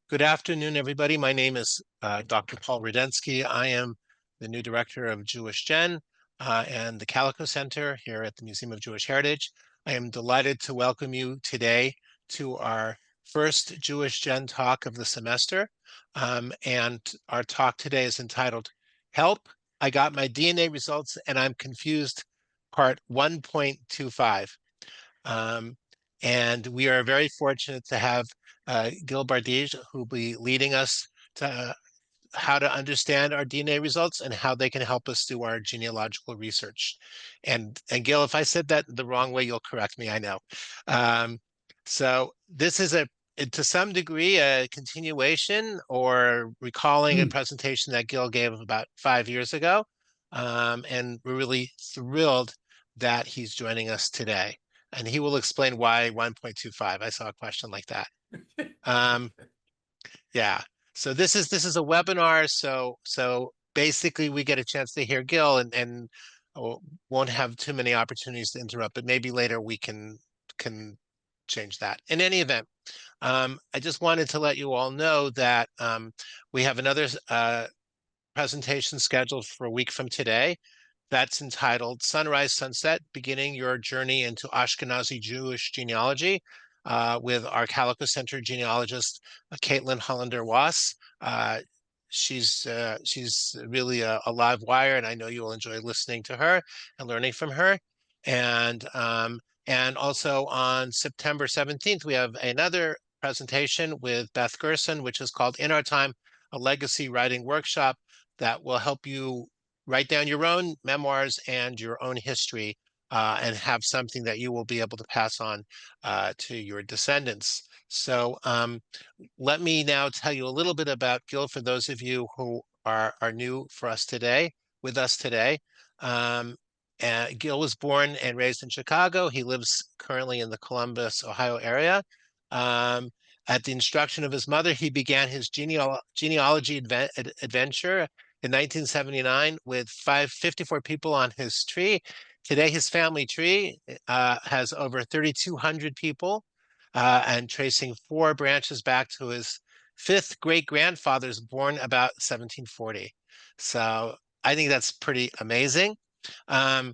Good afternoon, everybody. My name is Dr. Paul Rudensky. I am the new director of JewishGen and the Calico Center here at the Museum of Jewish Heritage. I am delighted to welcome you today to our first JewishGen talk of the semester. And our talk today is entitled, Help, I Got My DNA Results and I'm Confused, Part 1.25. And we are very fortunate to have Gil Bardige, who will be leading us to how to understand our DNA results and how they can help us do our genealogical research. And Gil, if I said that the wrong way, you'll correct me, I know. So this is to some degree, a continuation or recalling a presentation that Gil gave about 5 years ago. And we're really thrilled that he's joining us today. And he will explain why 1.25. I saw a question like that. Yeah. So this is a webinar. So basically we get a chance to hear Gil and won't have too many opportunities to interrupt, but maybe later we can change that. In any event, I just wanted to let you all know that we have another presentation scheduled for a week from today. That's entitled Sunrise Sunset, Beginning Your Journey into Ashkenazi Jewish Genealogy with our Calico Center genealogist, Caitlin Hollander-Wass. She's really a live wire, and I know you will enjoy listening to her and learning from her. And also on September 17th, we have another presentation with Beth Gerson, which is called In Our Time, a Legacy Writing Workshop that will help you write down your own memoirs and your own history and have something that you will be able to pass on to your descendants. So let me now tell you a little bit about Gil for those of you who are new for us today, with us today. Gil was born and raised in Chicago. He lives currently in the Columbus, Ohio area. At the instruction of his mother, he began his genealogy adventure in 1979 with 54 people on his tree. Today, his family tree has over 3,200 people and tracing 4 branches back to his 5th great-grandfathers born about 1740. So I think that's pretty amazing. For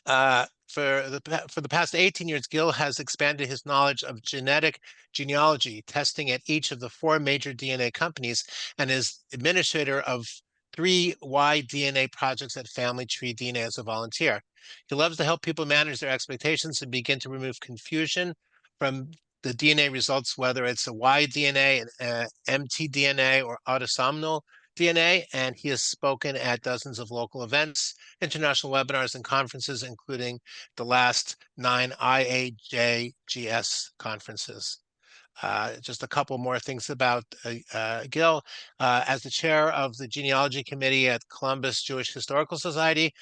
the past 18 years, Gil has expanded his knowledge of genetic genealogy, testing at each of the 4 major DNA companies, and is administrator of 3 Y-DNA projects at Family Tree DNA as a volunteer. He loves to help people manage their expectations and begin to remove confusion from the DNA results, whether it's a Y-DNA, an mtDNA, or autosomal DNA, and he has spoken at dozens of local events, international webinars, and conferences, including the last 9 IAJGS conferences. Just a couple more things about Gil. As the chair of the genealogy committee at Columbus Jewish Historical Society,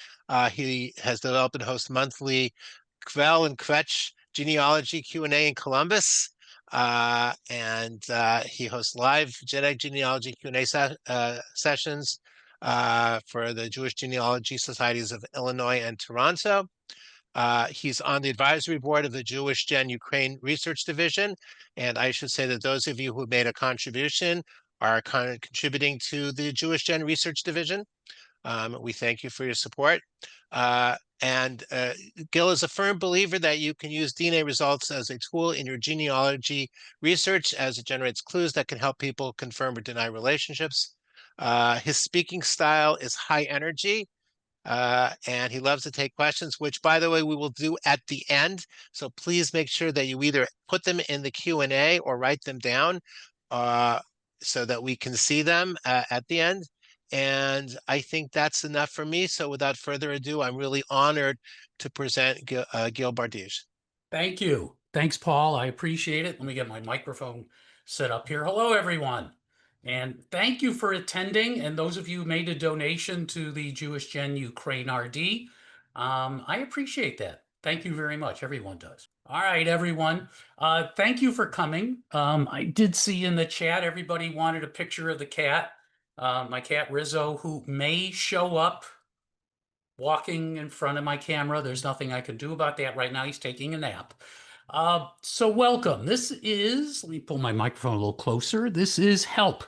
he has developed and hosts monthly Kvel and Kvetch genealogy Q&A in Columbus. He hosts live genetic genealogy Q&A sessions for the Jewish Genealogy Societies of Illinois and Toronto. He's on the advisory board of the JewishGen Ukraine Research Division. And I should say that those of you who made a contribution are kind of contributing to the JewishGen Research Division. We thank you for your support. Gil is a firm believer that you can use DNA results as a tool in your genealogy research as it generates clues that can help people confirm or deny relationships. His speaking style is high energy, and he loves to take questions, which, by the way, we will do at the end. So please make sure that you either put them in the Q&A or write them down so that we can see them at the end. And I think that's enough for me. So without further ado, I'm really honored to present Gil Bardige. Thank you. Thanks, Paul. I appreciate it. Let me get my microphone set up here. Hello, everyone. And thank you for attending. And those of you who made a donation to the JewishGen Ukraine RD, I appreciate that. Thank you very much. Everyone does. All right, everyone. Thank you for coming. I did see in the chat, everybody wanted a picture of the cat, my cat Rizzo, who may show up walking in front of my camera. There's nothing I can do about that right now. He's taking a nap. So welcome. This is, let me pull my microphone a little closer. This is help.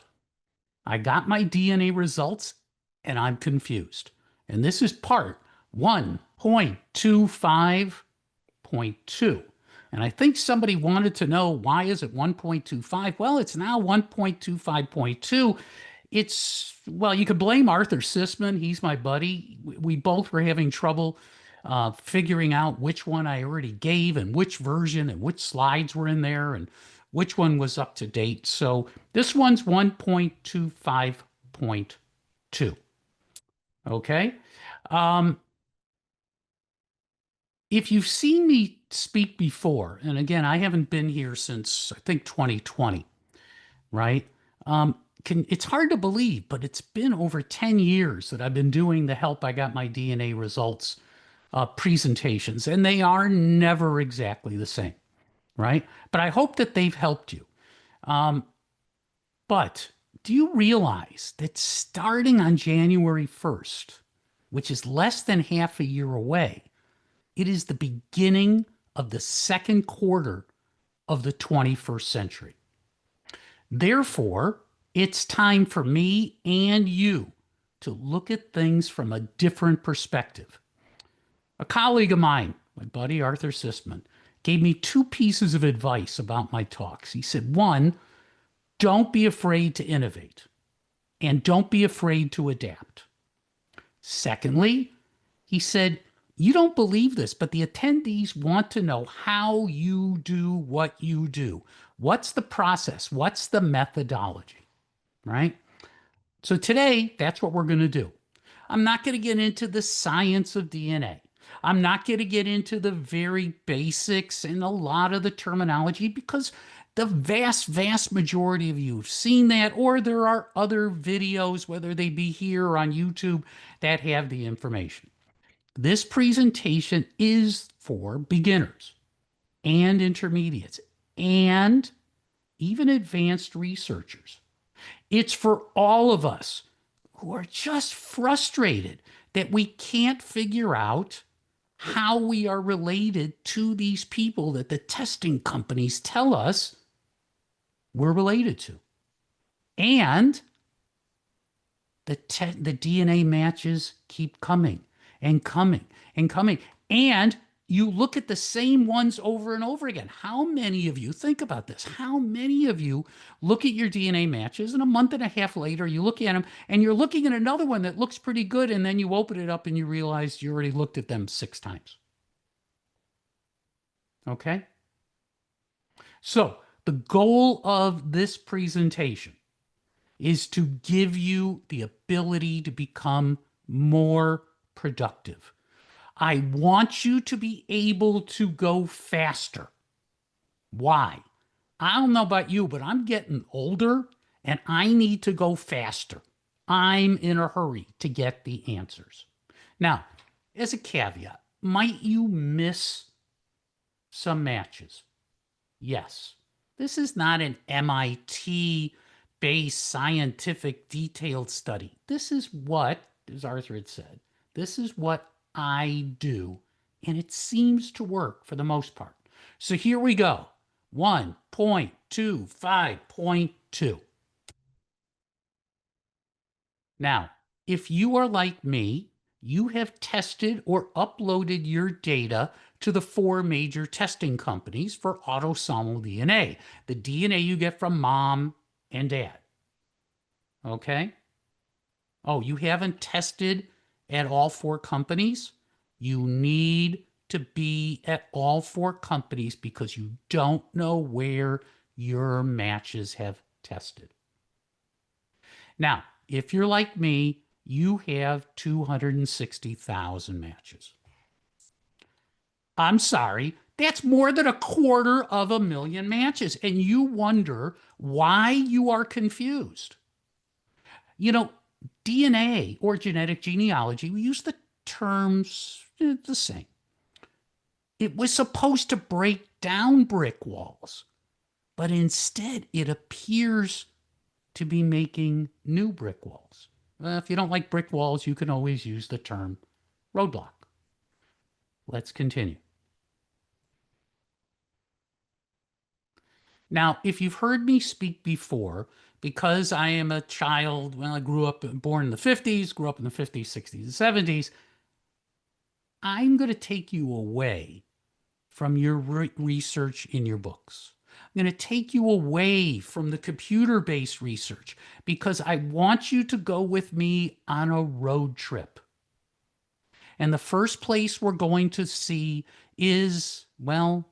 I got my DNA results and I'm confused. And this is part 1.25.2. And I think somebody wanted to know, why is it 1.25? Well, it's now 1.25.2. Well, you could blame Arthur Sisman. He's my buddy. We both were having trouble figuring out which one I already gave and which version and which slides were in there and which one was up to date. So this one's 1.25.2. Okay. Um, if you've seen me speak before, and again, I haven't been here since I think 2020, right? It's hard to believe, but it's been over 10 years that I've been doing the Help I Got My DNA Results presentations, and they are never exactly the same, right? But I hope that they've helped you. But do you realize that starting on January 1st, which is less than half a year away, it is the beginning of the second quarter of the 21st century. Therefore, it's time for me and you to look at things from a different perspective. A colleague of mine, my buddy Arthur Sisman, gave me two pieces of advice about my talks. He said, one, don't be afraid to innovate, and don't be afraid to adapt. Secondly, he said, you don't believe this, but the attendees want to know how you do what you do. What's the process? What's the methodology? Right? So today, that's what we're going to do. I'm not going to get into the science of DNA. I'm not going to get into the very basics and a lot of the terminology because the vast, vast majority of you have seen that, or there are other videos, whether they be here or on YouTube, that have the information. This presentation is for beginners and intermediates and even advanced researchers. It's for all of us who are just frustrated that we can't figure out how we are related to these people that the testing companies tell us we're related to. And the DNA matches keep coming and coming and coming. And you look at the same ones over and over again. How many of you, think about this, how many of you look at your DNA matches and a month and a half later you look at them and you're looking at another one that looks pretty good and then you open it up and you realize you already looked at them 6 times? Okay? So the goal of this presentation is to give you the ability to become more productive. I want you to be able to go faster. Why? I don't know about you, but I'm getting older and I need to go faster. I'm in a hurry to get the answers. Now, as a caveat, might you miss some matches? Yes. This is not an MIT based scientific detailed study. This is what, as Arthur had said, this is what I do, and it seems to work for the most part. So here we go. 1.25.2. Now, if you are like me, you have tested or uploaded your data to the 4 major testing companies for autosomal DNA, the DNA you get from mom and dad. Okay? Oh, you haven't tested at all 4 companies? You need to be at all 4 companies because you don't know where your matches have tested. Now, if you're like me, you have 260,000 matches. I'm sorry, that's more than 250,000 matches, and you wonder why you are confused. You know, DNA or genetic genealogy, we use the terms the same. It was supposed to break down brick walls, but instead it appears to be making new brick walls. If you don't like brick walls, you can always use the term roadblock. Let's continue. Now, if you've heard me speak before, because I am a child, well, I grew up, born in the 50s, grew up in the 50s, 60s, and 70s, I'm going to take you away from your research in your books. I'm going to take you away from the computer-based research because I want you to go with me on a road trip. And the first place we're going to see is, well,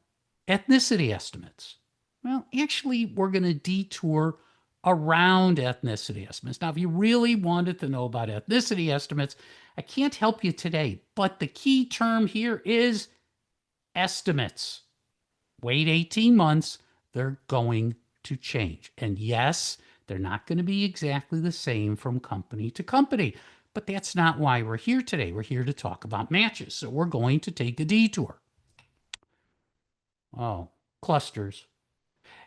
ethnicity estimates. Well, actually, we're going to detour around ethnicity estimates. Now, if you really wanted to know about ethnicity estimates, I can't help you today, but the key term here is estimates. Wait 18 months, they're going to change. And yes, they're not going to be exactly the same from company to company. But that's not why we're here today. We're here to talk about matches. So we're going to take a detour. Oh, clusters.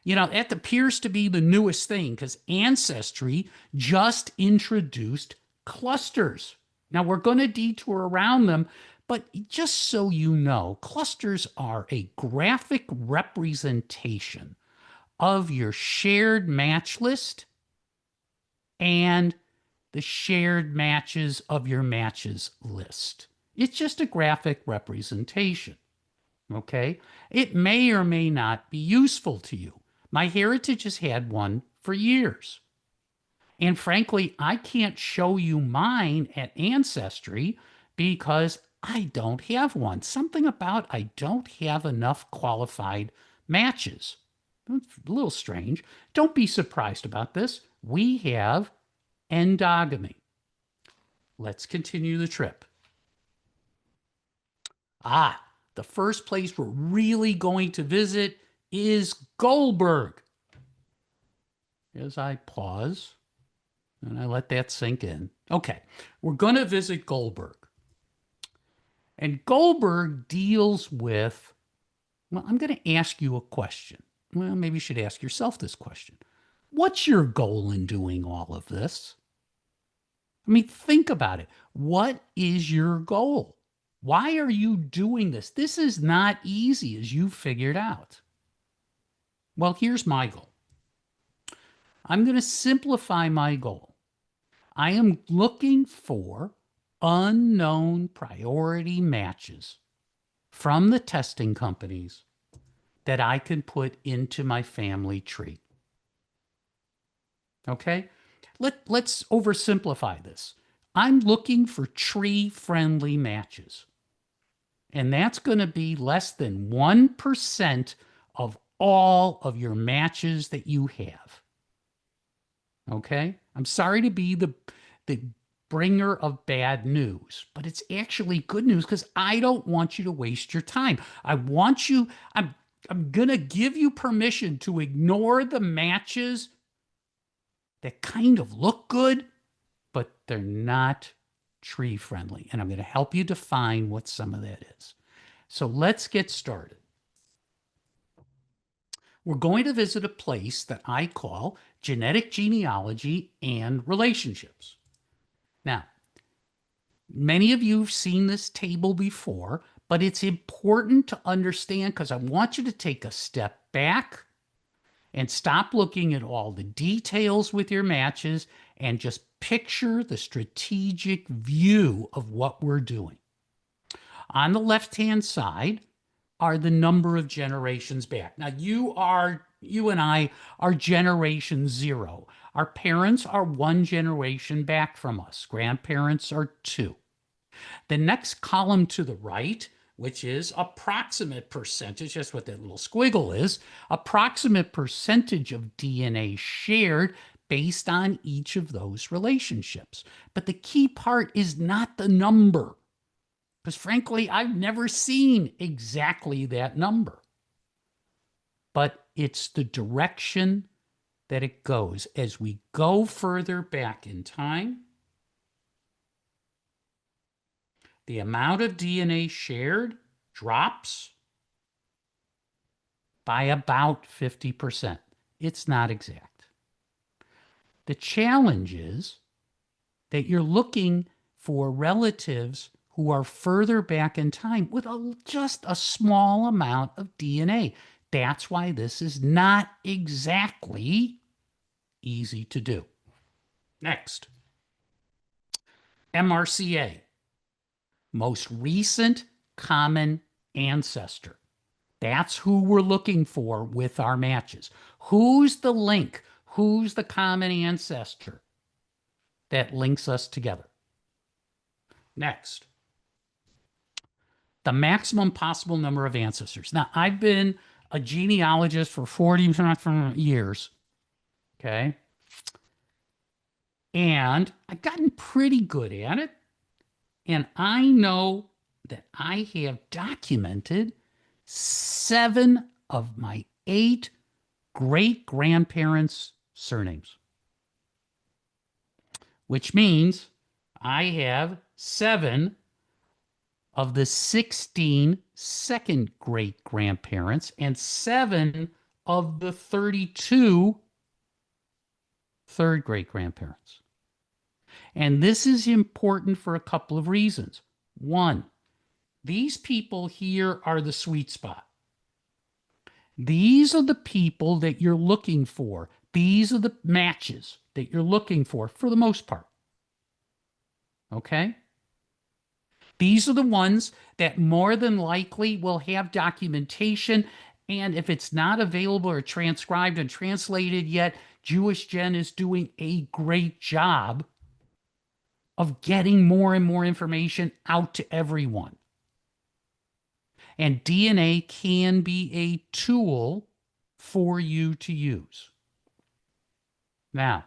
You know, that appears to be the newest thing because Ancestry just introduced clusters. Now we're going to detour around them, but just so you know, clusters are a graphic representation of your shared match list and the shared matches of your matches list. It's just a graphic representation. Okay? It may or may not be useful to you. MyHeritage has had one for years. And frankly, I can't show you mine at Ancestry because I don't have one. Something about I don't have enough qualified matches. It's a little strange. Don't be surprised about this. We have endogamy. Let's continue the trip. The first place we're really going to visit is Goldberg. As I pause and I let that sink in. Okay, we're going to visit Goldberg. And Goldberg deals with, well, I'm going to ask you a question. Well, maybe you should ask yourself this question. What's your goal in doing all of this? I mean, think about it. What is your goal? Why are you doing this? This is not easy, as you figured out. Well, here's my goal. I'm going to simplify my goal. I am looking for unknown priority matches from the testing companies that I can put into my family tree. Okay? Let's oversimplify this. I'm looking for tree-friendly matches. And that's going to be less than 1% of all of your matches that you have. Okay? I'm sorry to be the bringer of bad news, but it's actually good news because I don't want you to waste your time. I'm going to give you permission to ignore the matches that kind of look good, but they're not tree friendly. And I'm going to help you define what some of that is. So let's get started. We're going to visit a place that I call genetic genealogy and relationships. Now, many of you have seen this table before, but it's important to understand because I want you to take a step back and stop looking at all the details with your matches and just picture the strategic view of what we're doing. On the left-hand side are the number of generations back. Now, you and I are generation 0. Our parents are 1 generation back from us. Grandparents are 2. The next column to the right, which is approximate percentage, that's what that little squiggle is, approximate percentage of DNA shared based on each of those relationships. But the key part is not the number, because frankly, I've never seen exactly that number. But it's the direction that it goes. As we go further back in time, the amount of DNA shared drops by about 50%. It's not exact. The challenge is that you're looking for relatives who are further back in time with just a small amount of DNA. That's why this is not exactly easy to do. Next, MRCA, most recent common ancestor. That's who we're looking for with our matches. Who's the link? Who's the common ancestor that links us together? Next, the maximum possible number of ancestors. Now, I've been a genealogist for 40 years, okay? And I've gotten pretty good at it. And I know that I have documented 7 of my 8 great grandparents' surnames, which means I have 7 of the 16 second great grandparents and 7 of the 32 third great grandparents. And this is important for a couple of reasons. One, these people here are the sweet spot. These are the people that you're looking for. These are the matches that you're looking for the most part. Okay? These are the ones that more than likely will have documentation. And if it's not available or transcribed and translated yet, JewishGen is doing a great job of getting more and more information out to everyone. And DNA can be a tool for you to use. Now,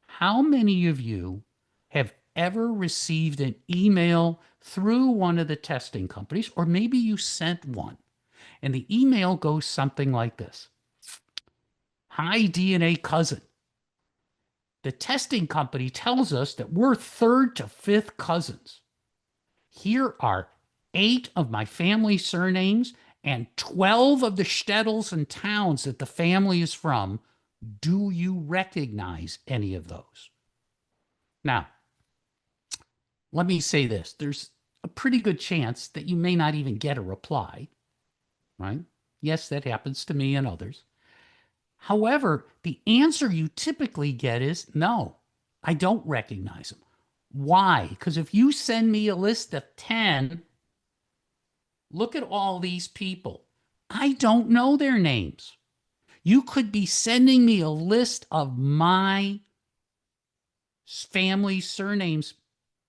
how many of you have ever received an email through one of the testing companies, or maybe you sent one, and the email goes something like this? Hi, DNA cousin. The testing company tells us that we're 3rd to 5th cousins. Here are 8 of my family surnames and 12 of the shtetls and towns that the family is from. Do you recognize any of those? Now, let me say this. There's a pretty good chance that you may not even get a reply, right? Yes, that happens to me and others. However, the answer you typically get is no, I don't recognize them. Why? Because if you send me a list of 10, look at all these people. I don't know their names. You could be sending me a list of my family surnames,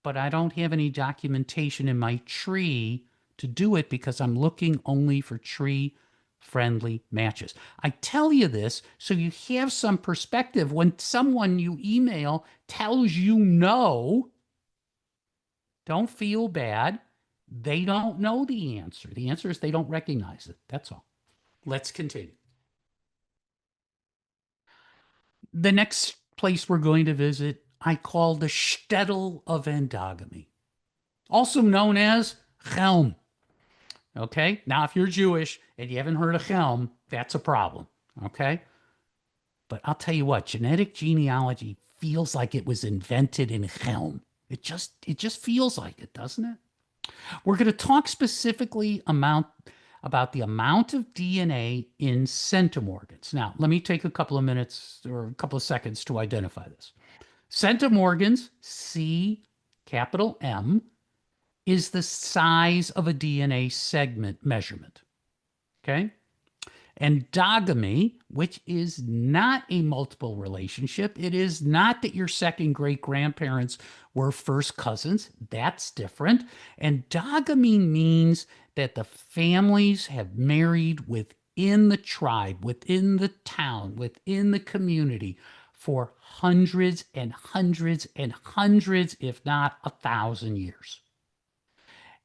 but I don't have any documentation in my tree to do it because I'm looking only for tree-friendly matches. I tell you this so you have some perspective. When someone you email tells you no, don't feel bad. They don't know the answer. The answer is they don't recognize it. That's all. Let's continue. The next place we're going to visit, I call the shtetl of endogamy, also known as Chelm. Okay? Now, if you're Jewish and you haven't heard of Chelm, that's a problem. Okay? But I'll tell you what, genetic genealogy feels like it was invented in Chelm. It just feels like it, doesn't it? We're going to talk specifically about the amount of DNA in centimorgans. Now, let me take a couple of minutes or a couple of seconds to identify this. Centimorgans, C capital M, is the size of a DNA segment measurement. Okay? Endogamy, which is not a multiple relationship, it is not that your second great grandparents were first cousins. That's different. Endogamy means that the families have married within the tribe, within the town, within the community for hundreds and hundreds and hundreds, if not 1,000 years.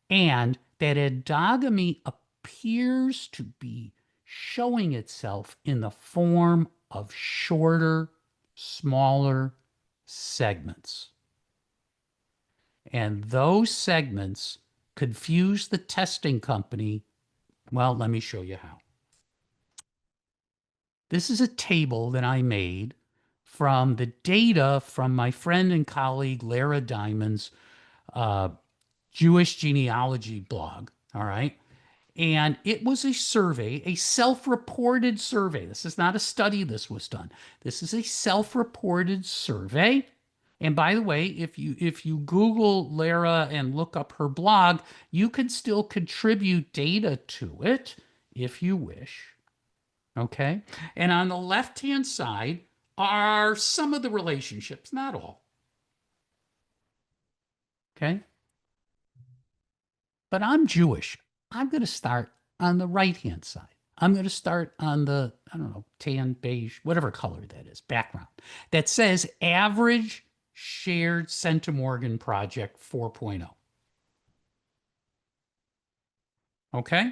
And that endogamy appears to be showing itself in the form of shorter, smaller segments. And those segments confuse the testing company. Well, let me show you how. This is a table that I made from the data from my friend and colleague Lara Diamond's Jewish genealogy blog. All right. And it was a survey, a self-reported survey. This is not a study this was done. This is a self-reported survey. And by the way, if you Google Lara and look up her blog, you can still contribute data to it if you wish. Okay? And on the left-hand side are some of the relationships, not all. Okay? But I'm Jewish. I'm going to start on the right-hand side. I'm going to start on the, I don't know, tan, beige, whatever color that is, background, that says average shared centimorgan project 4.0. Okay?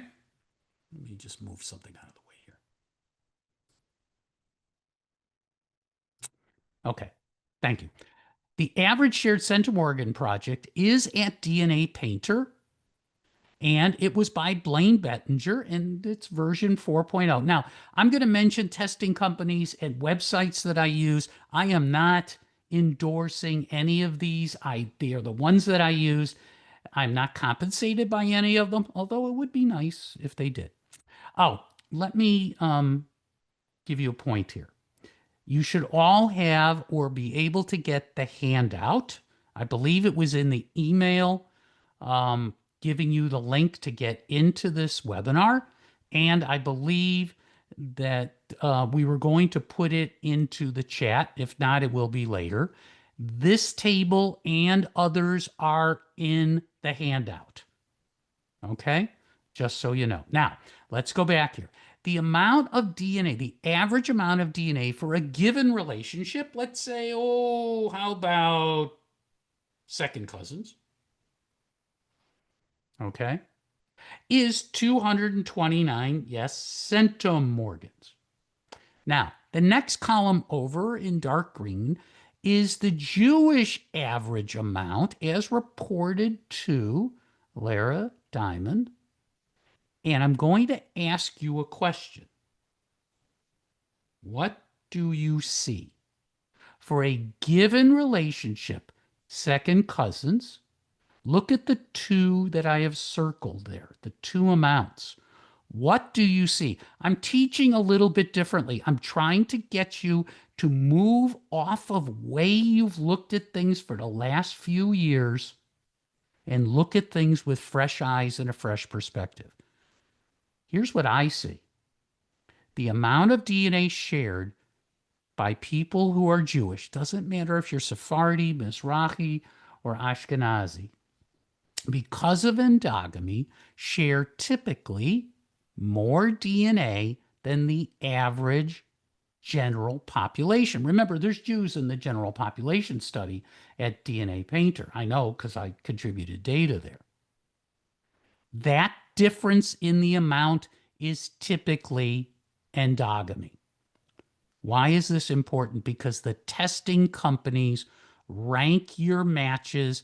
Let me just move something out of the way here. Okay. Thank you. The average shared centimorgan project is at DNA Painter, and it was by Blaine Bettinger, and it's version 4.0. Now, I'm going to mention testing companies and websites that I use. I am not endorsing any of these. They are the ones that I use. I'm not compensated by any of them, although it would be nice if they did. Oh, let me give you a point here. You should all have or be able to get the handout. I believe it was in the email giving you the link to get into this webinar. And I believe that we were going to put it into the chat. If not, it will be later. This table and others are in the handout. Okay? Just so you know. Now, let's go back here. The amount of DNA, the average amount of DNA for a given relationship, let's say, oh, how about second cousins? Okay, is 229, yes, centimorgans. Now, the next column over in dark green is the Jewish average amount as reported to Lara Diamond. And I'm going to ask you a question. What do you see? For a given relationship, second cousins, look at the two that I have circled there, the two amounts. What do you see? I'm teaching a little bit differently. I'm trying to get you to move off of way you've looked at things for the last few years and look at things with fresh eyes and a fresh perspective. Here's what I see. The amount of DNA shared by people who are Jewish, doesn't matter if you're Sephardi, Mizrahi, or Ashkenazi, because of endogamy, share typically more DNA than the average general population. Remember, there's Jews in the general population study at DNA Painter. I know because I contributed data there. That difference in the amount is typically endogamy. Why is this important? Because the testing companies rank your matches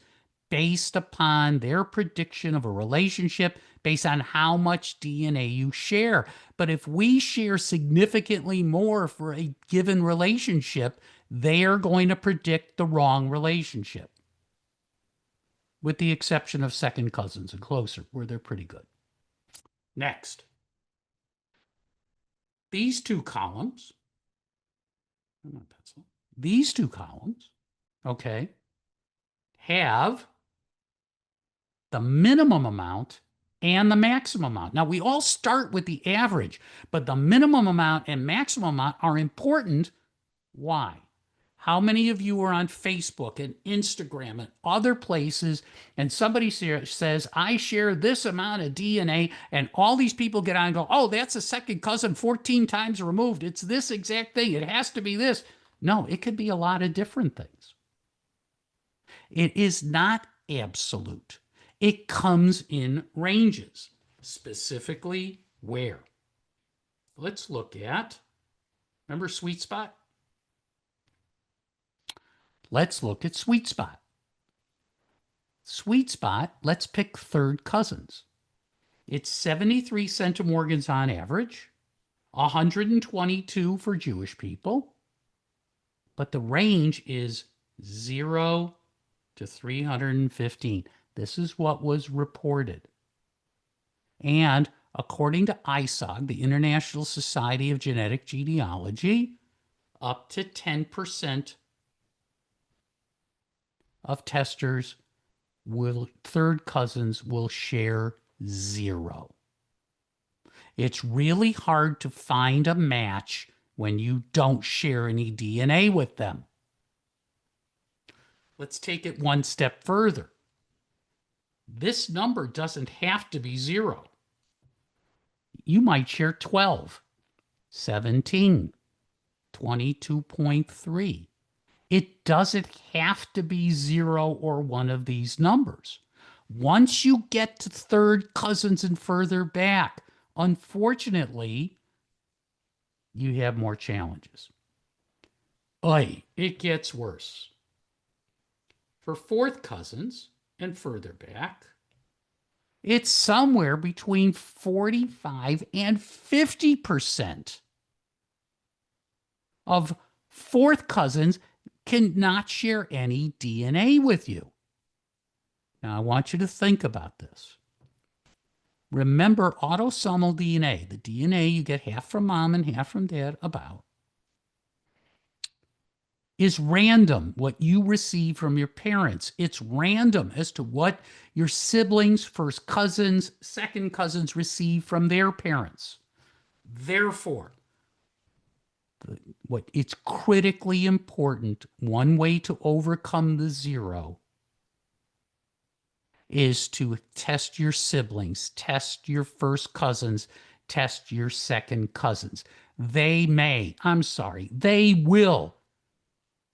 based upon their prediction of a relationship based on how much DNA you share. But if we share significantly more for a given relationship, they are going to predict the wrong relationship, with the exception of second cousins and closer, where they're pretty good. Next, these two columns, okay, have the minimum amount and the maximum amount. Now, we all start with the average, but the minimum amount and maximum amount are important. Why? How many of you are on Facebook and Instagram and other places, and somebody says, I share this amount of DNA, and all these people get on and go, oh, that's a second cousin 14 times removed. It's this exact thing. It has to be this. No, it could be a lot of different things. It is not absolute. It comes in ranges, specifically where. Let's look at, remember sweet spot? Let's look at sweet spot. Sweet spot, let's pick third cousins. It's 73 centimorgans on average, 122 for Jewish people, but the range is 0 to 315. This is what was reported. And according to ISOG, the International Society of Genetic Genealogy, up to 10% of testers third cousins will share 0. It's really hard to find a match when you don't share any DNA with them. Let's take it one step further. This number doesn't have to be 0. You might share 12, 17, 22.3. It doesn't have to be 0 or one of these numbers. Once you get to third cousins and further back, unfortunately, you have more challenges. It gets worse. For fourth cousins and further back, it's somewhere between 45 and 50% of fourth cousins cannot share any DNA with you. Now, I want you to think about this. Remember, autosomal DNA, the DNA you get half from mom and half from dad is random, what you receive from your parents. It's random as to what your siblings, first cousins, second cousins receive from their parents. Therefore, it's critically important, one way to overcome the 0 is to test your siblings, test your first cousins, test your second cousins. They will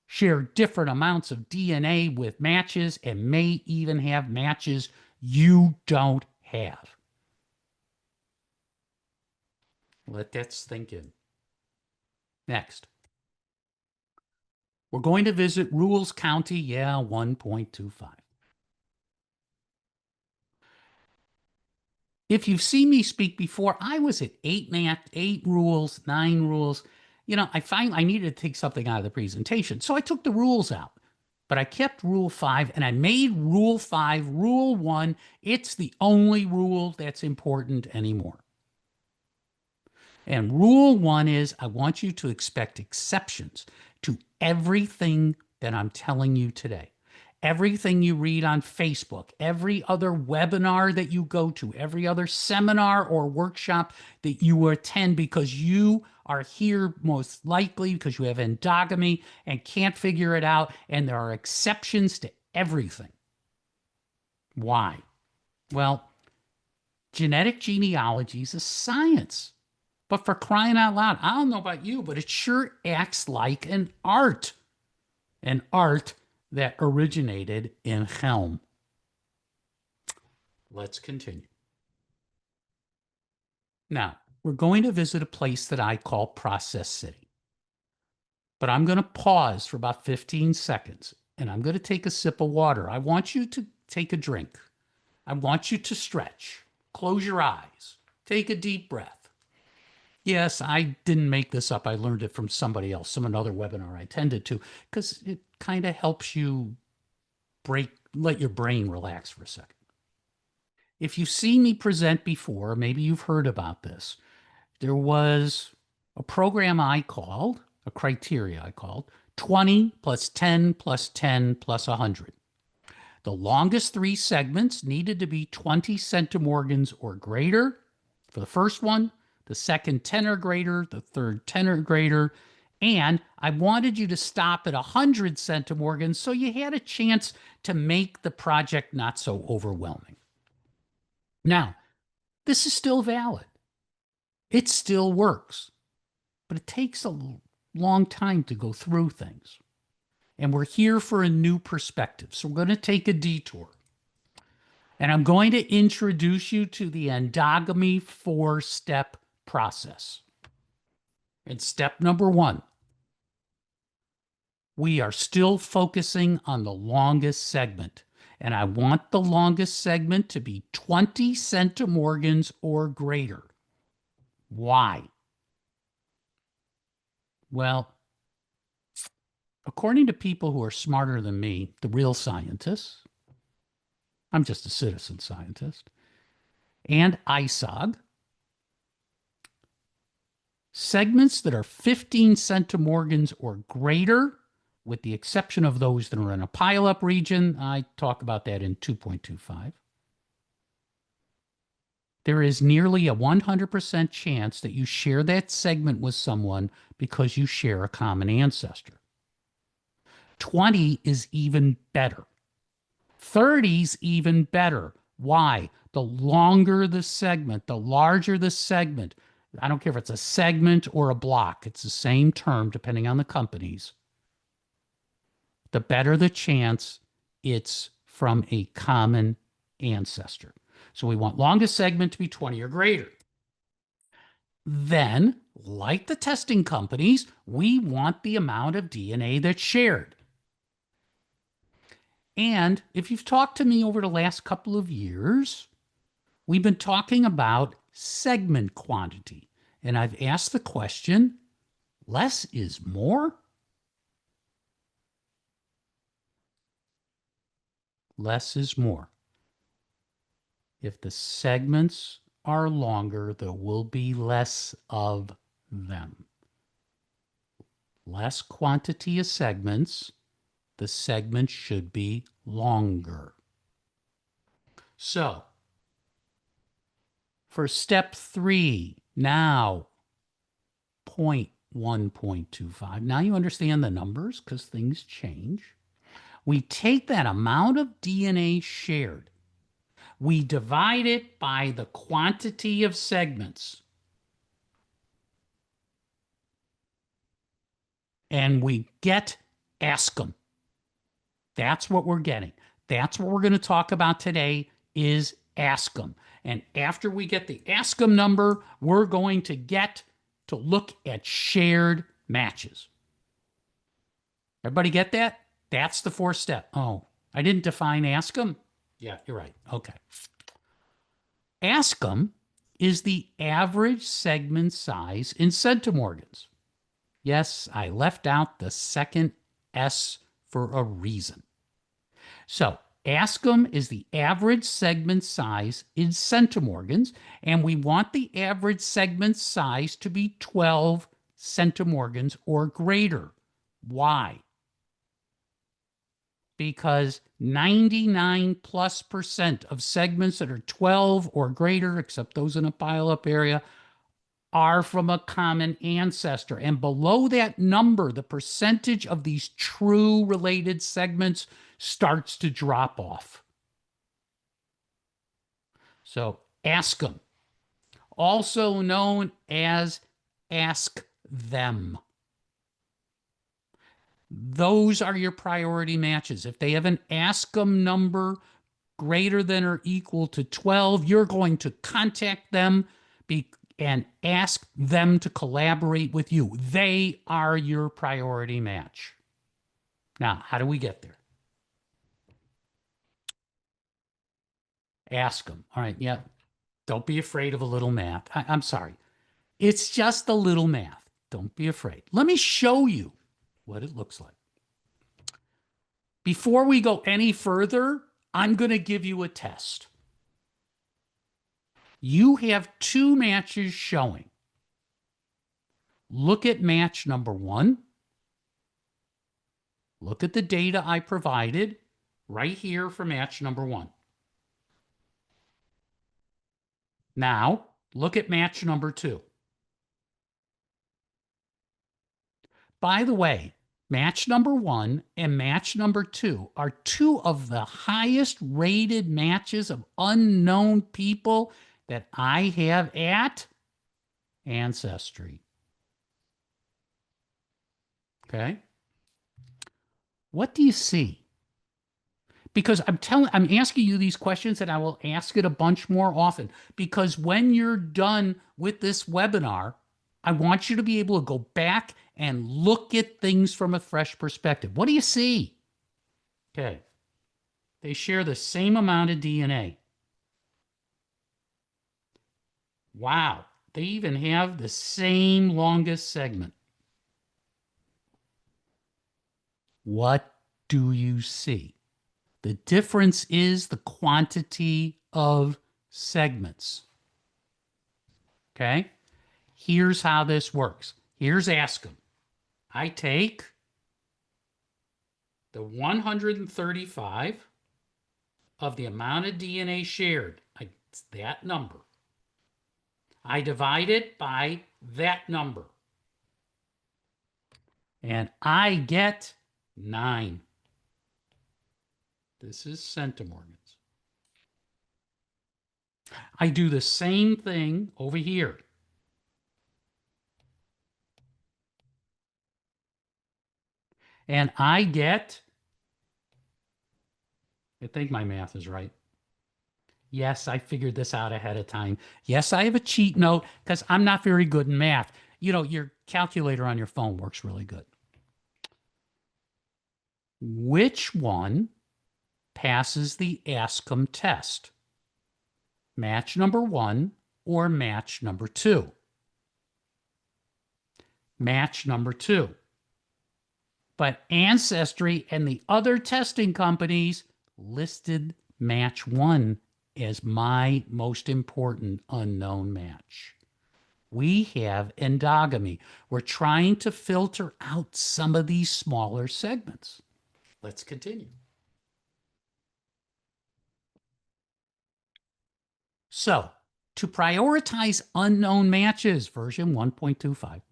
share different amounts of DNA with matches and may even have matches you don't have. Let that sink in. Next, we're going to visit Rules County, 1.25. If you've seen me speak before, I was at 8 rules, 9 rules. I needed to take something out of the presentation, so I took the rules out. But I kept Rule 5, and I made Rule 5 Rule 1. It's the only rule that's important anymore. And Rule 1 is I want you to expect exceptions to everything that I'm telling you today. Everything you read on Facebook, every other webinar that you go to, every other seminar or workshop that you attend, because you are here most likely because you have endogamy and can't figure it out, and there are exceptions to everything. Why? Well, genetic genealogy is a science. But for crying out loud, I don't know about you, but it sure acts like an art that originated in Helm. Let's continue. Now, we're going to visit a place that I call Process City. But I'm going to pause for about 15 seconds, and I'm going to take a sip of water. I want you to take a drink. I want you to stretch. Close your eyes. Take a deep breath. Yes, I didn't make this up. I learned it from somebody else, another webinar I attended to, because it kind of helps you let your brain relax for a second. If you've seen me present before, maybe you've heard about this. There was a program a criteria I called 20 plus 10 plus 10 plus 100. The longest 3 segments needed to be 20 centimorgans or greater for the first one, the second 10 or greater, the third 10 or greater, and I wanted you to stop at 100 centimorgans so you had a chance to make the project not so overwhelming. Now, this is still valid. It still works, but it takes a long time to go through things. And we're here for a new perspective, so we're going to take a detour. And I'm going to introduce you to the endogamy 4-step process. And step number 1, we are still focusing on the longest segment. And I want the longest segment to be 20 centimorgans or greater. Why? Well, according to people who are smarter than me, the real scientists, I'm just a citizen scientist, and ISOG, Segments that are 15 centimorgans or greater, with the exception of those that are in a pileup region, I talk about that in 2.25. There is nearly a 100% chance that you share that segment with someone because you share a common ancestor. 20 is even better. 30 is even better. Why? The longer the segment, the larger the segment. I don't care if it's a segment or a block, it's the same term depending on the companies. The better the chance it's from a common ancestor. So we want longest segment to be 20 or greater. Then, like the testing companies, we want the amount of DNA that's shared. And if you've talked to me over the last couple of years, we've been talking about segment quantity. And I've asked the question, less is more? Less is more. If the segments are longer, there will be less of them. Less quantity of segments, the segment should be longer. So, for step 3, now 0.1.25. Now you understand the numbers because things change. We take that amount of DNA shared, we divide it by the quantity of segments, and we get ASCM. That's what we're getting. That's what we're going to talk about today is ASCM. And after we get the ASCM number, we're going to get to look at shared matches. Everybody get that? That's the 4th step. Oh, I didn't define ASCM? Yeah, you're right. Okay. ASCM is the average segment size in centimorgans. Yes, I left out the second S for a reason. So ASCM is the average segment size in centimorgans, and we want the average segment size to be 12 centimorgans or greater. Why? Because 99+% of segments that are 12 or greater, except those in a pileup area, are from a common ancestor. And below that number, the percentage of these true related segments starts to drop off. So ASCM, also known as ask them. Those are your priority matches. If they have an ASCM number greater than or equal to 12, you're going to contact them and ask them to collaborate with you. They are your priority match. Now, how do we get there? Ask them. All right, yeah. Don't be afraid of a little math. I'm sorry. It's just a little math. Don't be afraid. Let me show you what it looks like. Before we go any further, I'm going to give you a test. You have 2 matches showing. Look at match number 1. Look at the data I provided right here for match number 1. Now, look at match number 2. By the way, match number 1 and match number 2 are 2 of the highest rated matches of unknown people that I have at Ancestry. Okay? What do you see? Because I'm asking you these questions and I will ask it a bunch more often because when you're done with this webinar, I want you to be able to go back and look at things from a fresh perspective. What do you see? Okay. They share the same amount of DNA. Wow. They even have the same longest segment. What do you see? The difference is the quantity of segments. Okay? Here's how this works. Here's ask them. I take the 135 of the amount of DNA shared. It's that number. I divide it by that number. And I get 9. This is centimorgans. I do the same thing over here. And I get, I think my math is right. Yes, I figured this out ahead of time. Yes, I have a cheat note because I'm not very good in math. You know, your calculator on your phone works really good. Which one passes the ask 'em test? Match number 1 or match number 2? Match number 2. But Ancestry and the other testing companies listed match 1 as my most important unknown match. We have endogamy. We're trying to filter out some of these smaller segments. Let's continue. So, to prioritize unknown matches, version 1.25,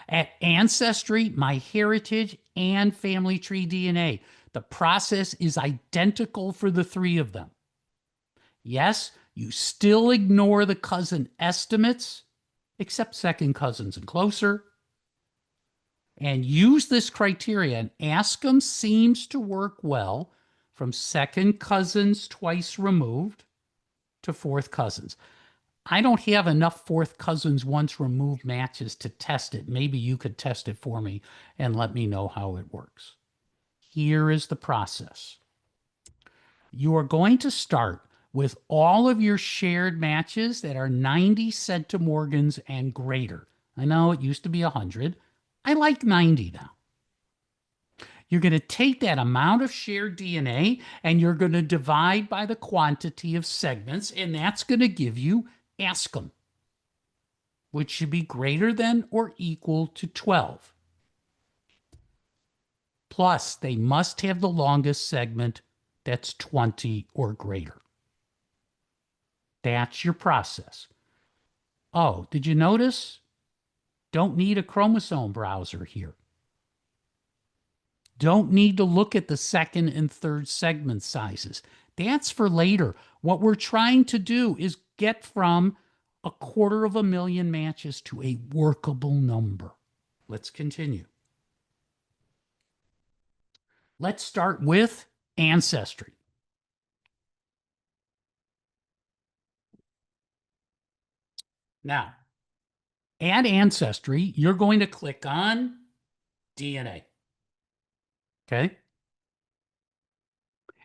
at Ancestry, MyHeritage, and Family Tree DNA, the process is identical for the 3 of them. Yes, you still ignore the cousin estimates, except second cousins and closer, and use this criteria. And ask 'em seems to work well from second cousins twice removed to fourth cousins. I don't have enough fourth cousins once removed matches to test it. Maybe you could test it for me and let me know how it works. Here is the process. You are going to start with all of your shared matches that are 90 centimorgans and greater. I know it used to be 100. I like 90 now. You're going to take that amount of shared DNA and you're going to divide by the quantity of segments, and that's going to give you ask 'em, which should be greater than or equal to 12. Plus, they must have the longest segment that's 20 or greater. That's your process. Oh, did you notice? Don't need a chromosome browser here. Don't need to look at the second and third segment sizes. That's for later. What we're trying to do is get from 250,000 matches to a workable number. Let's continue. Let's start with Ancestry. Now, at Ancestry, you're going to click on DNA. Okay?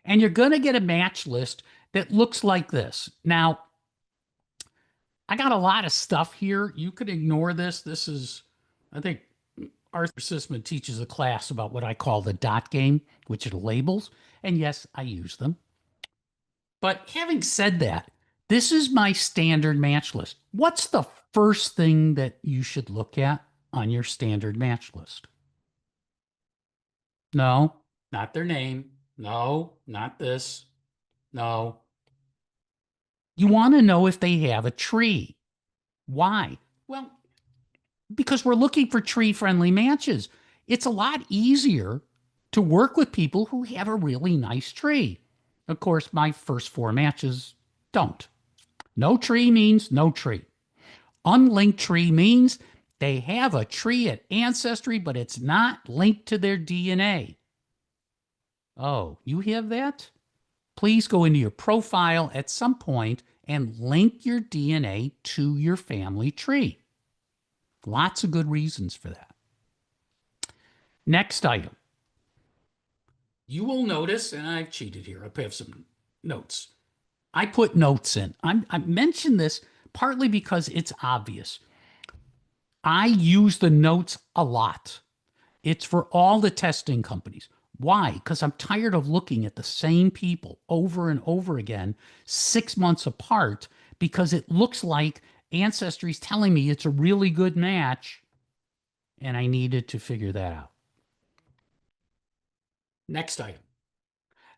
And you're going to get a match list that looks like this. Now, I got a lot of stuff here. You could ignore this. This is, I think, Arthur Sisman teaches a class about what I call the dot game, which are labels. And yes, I use them. But having said that, this is my standard match list. What's the first thing that you should look at on your standard match list? No, not their name. No, not this. No. You want to know if they have a tree. Why? Well, because we're looking for tree-friendly matches. It's a lot easier to work with people who have a really nice tree. Of course, my first 4 matches don't. No tree means no tree. Unlinked tree means they have a tree at Ancestry, but it's not linked to their DNA. Oh, you have that? Please go into your profile at some point and link your DNA to your family tree. Lots of good reasons for that. Next item. You will notice, and I've cheated here, I have some notes. I put notes in. I mentioned this partly because it's obvious. I use the notes a lot. It's for all the testing companies. Why? Because I'm tired of looking at the same people over and over again, 6 months apart, because it looks like Ancestry's telling me it's a really good match, and I needed to figure that out. Next item,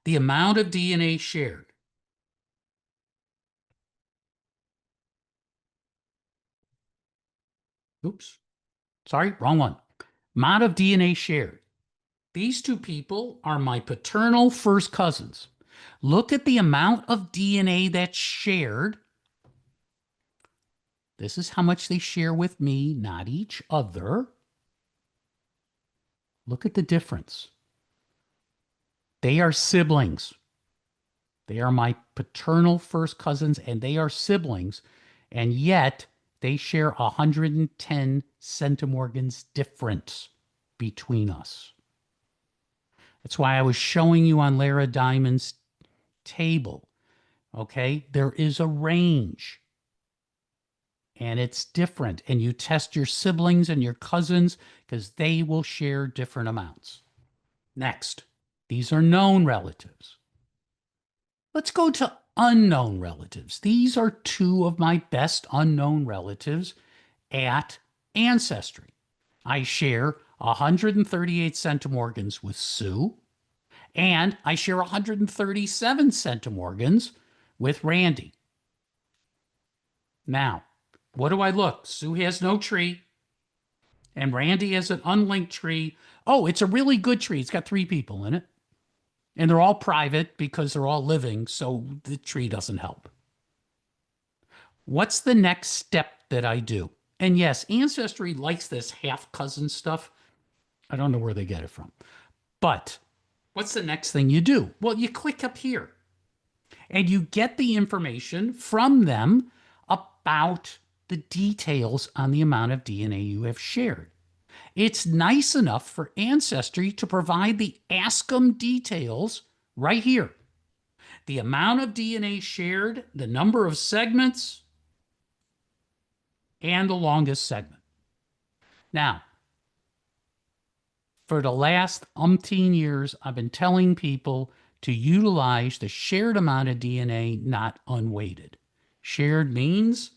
the amount of DNA shared. Oops, sorry, wrong one. Amount of DNA shared. These two people are my paternal first cousins. Look at the amount of DNA that's shared. This is how much they share with me, not each other. Look at the difference. They are siblings. They are my paternal first cousins, and they are siblings, and yet they share 110 centimorgans difference between us. That's why I was showing you on Lara Diamond's table. Okay, there is a range, and it's different. And you test your siblings and your cousins because they will share different amounts. Next, these are known relatives. Let's go to unknown relatives. These are two of my best unknown relatives at Ancestry. I share 138 centimorgans with Sue, and I share 137 centimorgans with Randy. Now, what do I look? Sue has no tree, and Randy has an unlinked tree. Oh, it's a really good tree. It's got 3 people in it. And they're all private because they're all living, so the tree doesn't help. What's the next step that I do? And yes, Ancestry likes this half cousin stuff. I don't know where they get it from. But what's the next thing you do? Well, you click up here and you get the information from them about the details on the amount of DNA you have shared. It's nice enough for Ancestry to provide the Ask Them details right here. The amount of DNA shared, the number of segments, and the longest segment. Now, for the last umpteen years, I've been telling people to utilize the shared amount of DNA, not unweighted. Shared means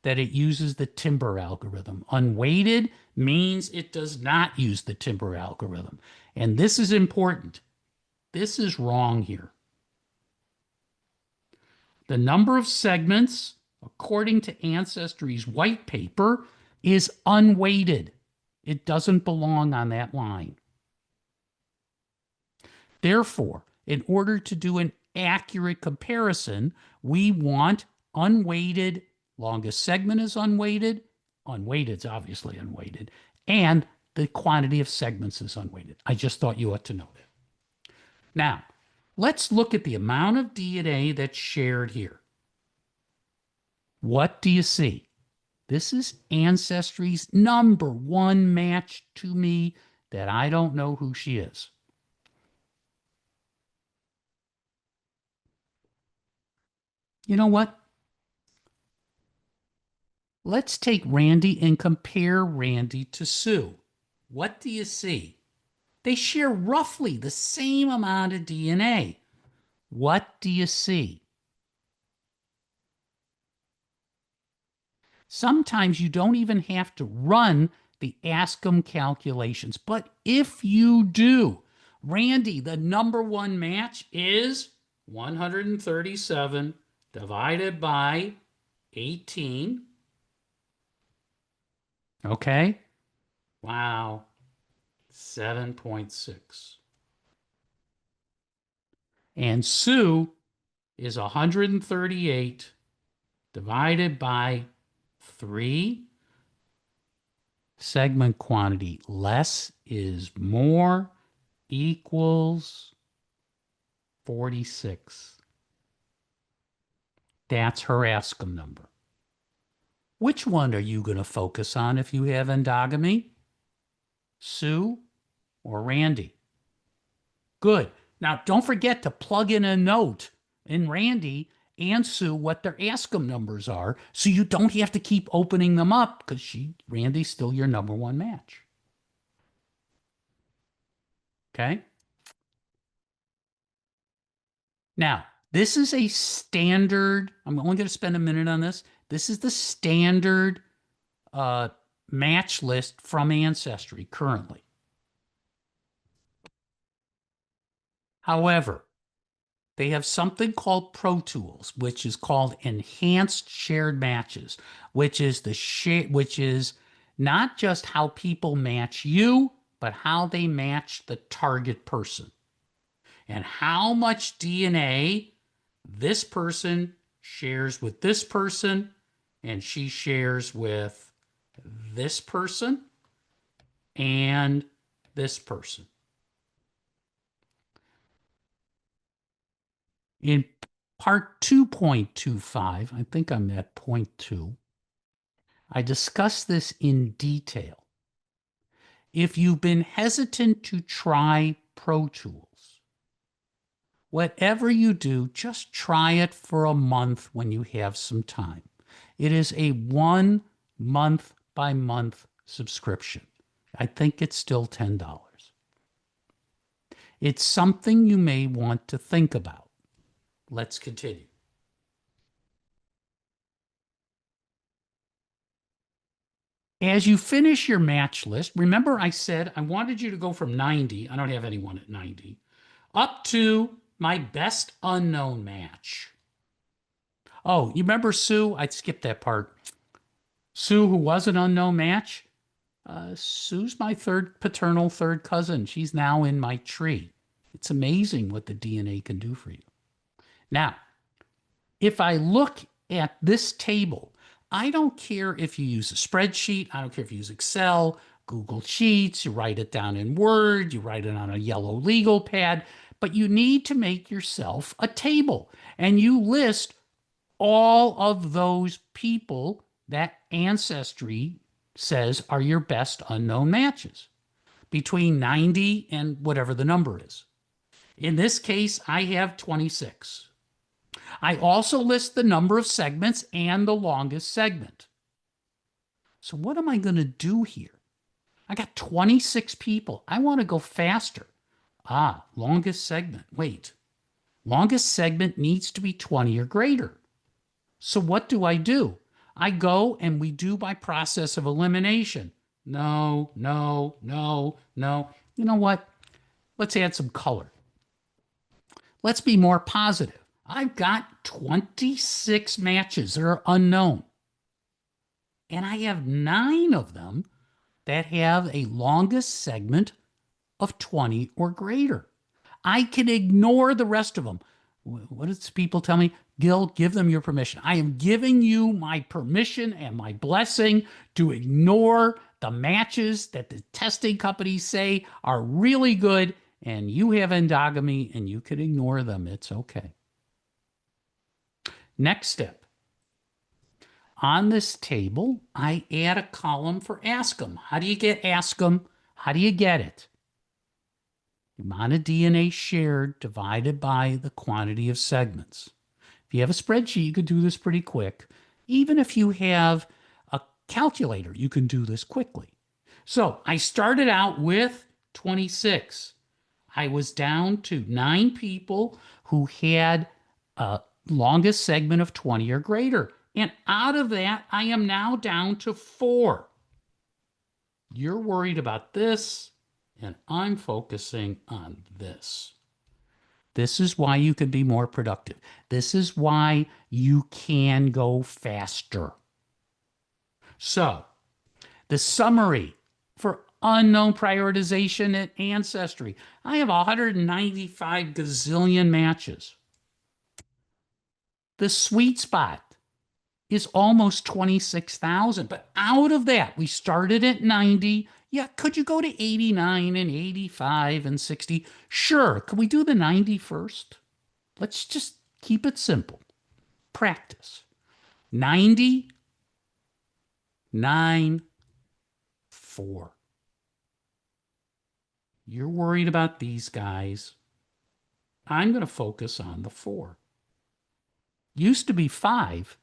that it uses the timber algorithm. Unweighted means it does not use the timber algorithm. And this is important. This is wrong here. The number of segments, according to Ancestry's white paper, is unweighted. It doesn't belong on that line. Therefore, in order to do an accurate comparison, we want unweighted, longest segment is unweighted, unweighted is obviously unweighted, and the quantity of segments is unweighted. I just thought you ought to know that. Now, let's look at the amount of DNA that's shared here. What do you see? This is Ancestry's #1 match to me that I don't know who she is. You know what? Let's take Randy and compare Randy to Sue. What do you see? They share roughly the same amount of DNA. What do you see? Sometimes you don't even have to run the Ask 'em calculations. But if you do, Randy, the #1 match is 137 divided by 18. Okay. Wow. 7.6. And Sue is 138 divided by 3. Segment quantity. Less is more equals 46. That's her Ask 'em number. Which one are you going to focus on if you have endogamy? Sue or Randy? Good. Now, don't forget to plug in a note in Randy and Sue what their Ask 'em numbers are so you don't have to keep opening them up because Randy's still your #1 match. Okay? Now, this is a standard, I'm only going to spend a minute on this. This is the standard match list from Ancestry currently. However, they have something called Pro Tools, which is called Enhanced Shared Matches, which is not just how people match you, but how they match the target person and how much DNA this person shares with this person and she shares with this person and this person. In part 2.25, I think I'm at point 2, I discuss this in detail. If you've been hesitant to try Pro Tools, whatever you do, just try it for a month when you have some time. It is a 1 month by month subscription. I think it's still $10. It's something you may want to think about. Let's continue. As you finish your match list, remember I said I wanted you to go from 90, I don't have anyone at 90, up to my best unknown match. Oh, you remember Sue? I skipped that part. Sue, who was an unknown match? Sue's my paternal third cousin. She's now in my tree. It's amazing what the DNA can do for you. Now, if I look at this table, I don't care if you use a spreadsheet, I don't care if you use Excel, Google Sheets, you write it down in Word, you write it on a yellow legal pad, but you need to make yourself a table and you list all of those people that Ancestry says are your best unknown matches between 90 and whatever the number is. In this case, I have 26. I also list the number of segments and the longest segment. So what am I going to do here? I got 26 people. I want to go faster. Longest segment. Wait, longest segment needs to be 20 or greater. So what do? I go and we do by process of elimination. No, no, no, no. You know what? Let's add some color. Let's be more positive. I've got 26 matches that are unknown. And I have 9 of them that have a longest segment of 20 or greater. I can ignore the rest of them. What does people tell me? Gil, give them your permission. I am giving you my permission and my blessing to ignore the matches that the testing companies say are really good, and you have endogamy and you can ignore them. It's okay. Next step. On this table, I add a column for ask them. How do you get ask them? How do you get it? The amount of DNA shared divided by the quantity of segments. If you have a spreadsheet, you could do this pretty quick. Even if you have a calculator, you can do this quickly. So I started out with 26. I was down to 9 people who had a longest segment of 20 or greater. And out of that, I am now down to 4. You're worried about this, and I'm focusing on this. This is why you can be more productive. This is why you can go faster. So, the summary for unknown prioritization at Ancestry. I have 195 gazillion matches. The sweet spot is almost 26,000. But out of that, we started at 90. Yeah, could you go to 89 and 85 and 60? Sure. Could we do the 90 first? Let's just keep it simple. Practice. 90, 9, 4. You're worried about these guys. I'm going to focus on the 4. Used to be 5.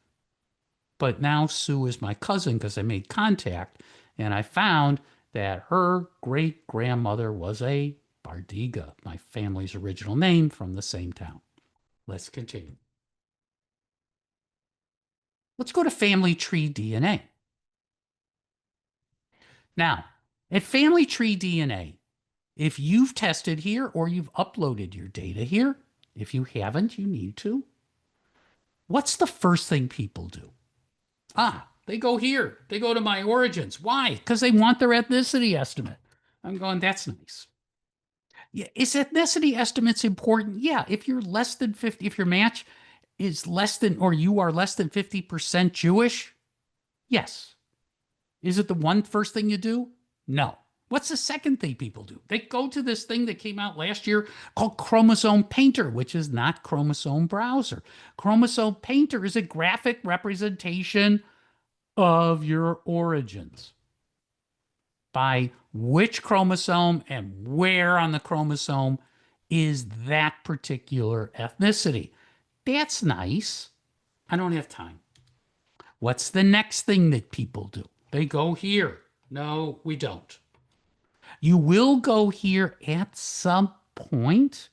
But now Sue is my cousin because I made contact and I found that her great-grandmother was a Bardiga, my family's original name from the same town. Let's continue. Let's go to family tree DNA. Now, at family tree DNA, if you've tested here or you've uploaded your data here, if you haven't, you need to. What's the first thing people do? They go here. They go to my origins. Why? Because they want their ethnicity estimate. I'm going, that's nice. Yeah, is ethnicity estimates important? Yeah, if you're less than 50, if your match is less than, or you are less than 50% Jewish, yes. Is it the one first thing you do? No. What's the second thing people do? They go to this thing that came out last year called Chromosome Painter, which is not Chromosome Browser. Chromosome Painter is a graphic representation of your origins by which chromosome and where on the chromosome is that particular ethnicity. That's nice. I don't have time. What's the next thing that people do? They go here. No, we don't. You will go here at some point,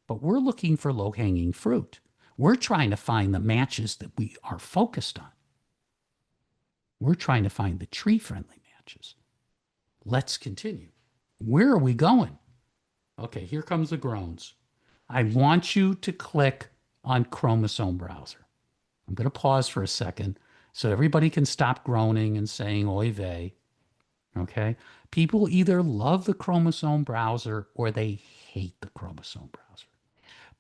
but we're looking for low-hanging fruit. We're trying to find the matches that we are focused on. We're trying to find the tree-friendly matches. Let's continue. Where are we going? Okay, here comes the groans. I want you to click on Chromosome Browser. I'm going to pause for a second so everybody can stop groaning and saying oy vey. Okay? People either love the Chromosome Browser or they hate the Chromosome Browser.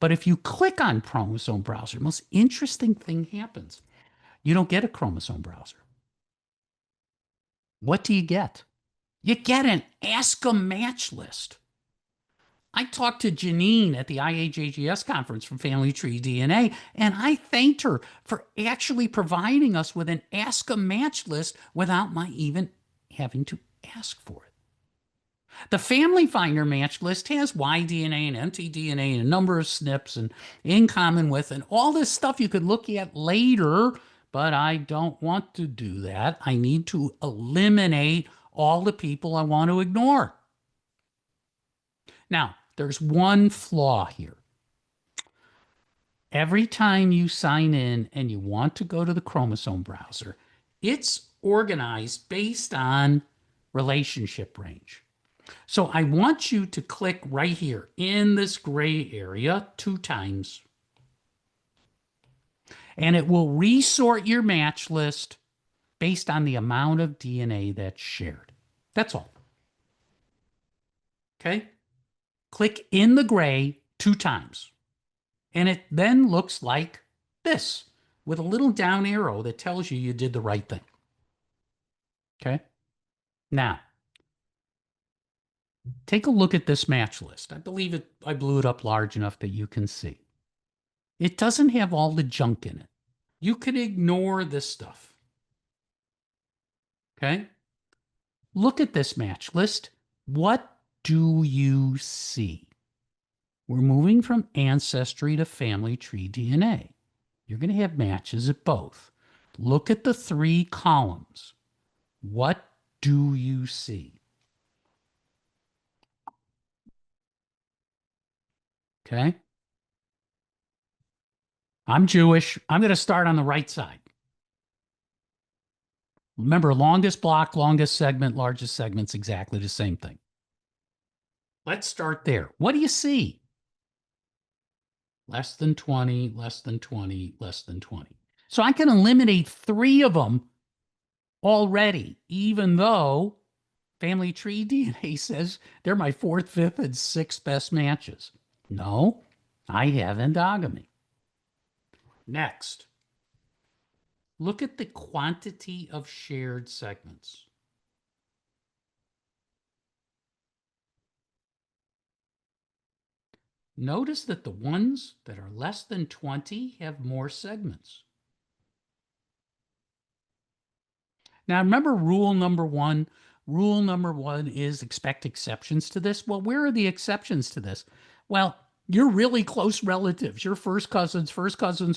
But if you click on Chromosome Browser, the most interesting thing happens. You don't get a Chromosome Browser. What do you get? You get an Ask a Match list. I talked to Janine at the IAJGS conference from Family Tree DNA, and I thanked her for actually providing us with an Ask a Match list without my even having to ask for it. The Family Finder match list has Y-DNA and mtDNA and a number of SNPs and in common with, and all this stuff you could look at later, but I don't want to do that. I need to eliminate all the people I want to ignore. Now, there's one flaw here. Every time you sign in and you want to go to the chromosome browser, it's organized based on relationship range. So I want you to click right here in this gray area 2 times. And it will resort your match list based on the amount of DNA that's shared. That's all. Okay? Click in the gray 2 times. And it then looks like this with a little down arrow that tells you you did the right thing. Okay? Now, take a look at this match list. I believe I blew it up large enough that you can see. It doesn't have all the junk in it. You can ignore this stuff. Okay? Look at this match list. What do you see? We're moving from Ancestry to Family Tree DNA. You're going to have matches at both. Look at the 3 columns. What do you see? Okay. I'm Jewish. I'm going to start on the right side. Remember, longest block, longest segment, largest segment's exactly the same thing. Let's start there. What do you see? Less than 20, less than 20, less than 20. So I can eliminate 3 of them already, even though Family Tree DNA says they're my 4th, 5th, and 6th best matches. No, I have endogamy. Next, look at the quantity of shared segments. Notice that the ones that are less than 20 have more segments. Now, remember rule number 1? Rule number 1 is expect exceptions to this. Well, where are the exceptions to this? Well, you're really close relatives, your first cousins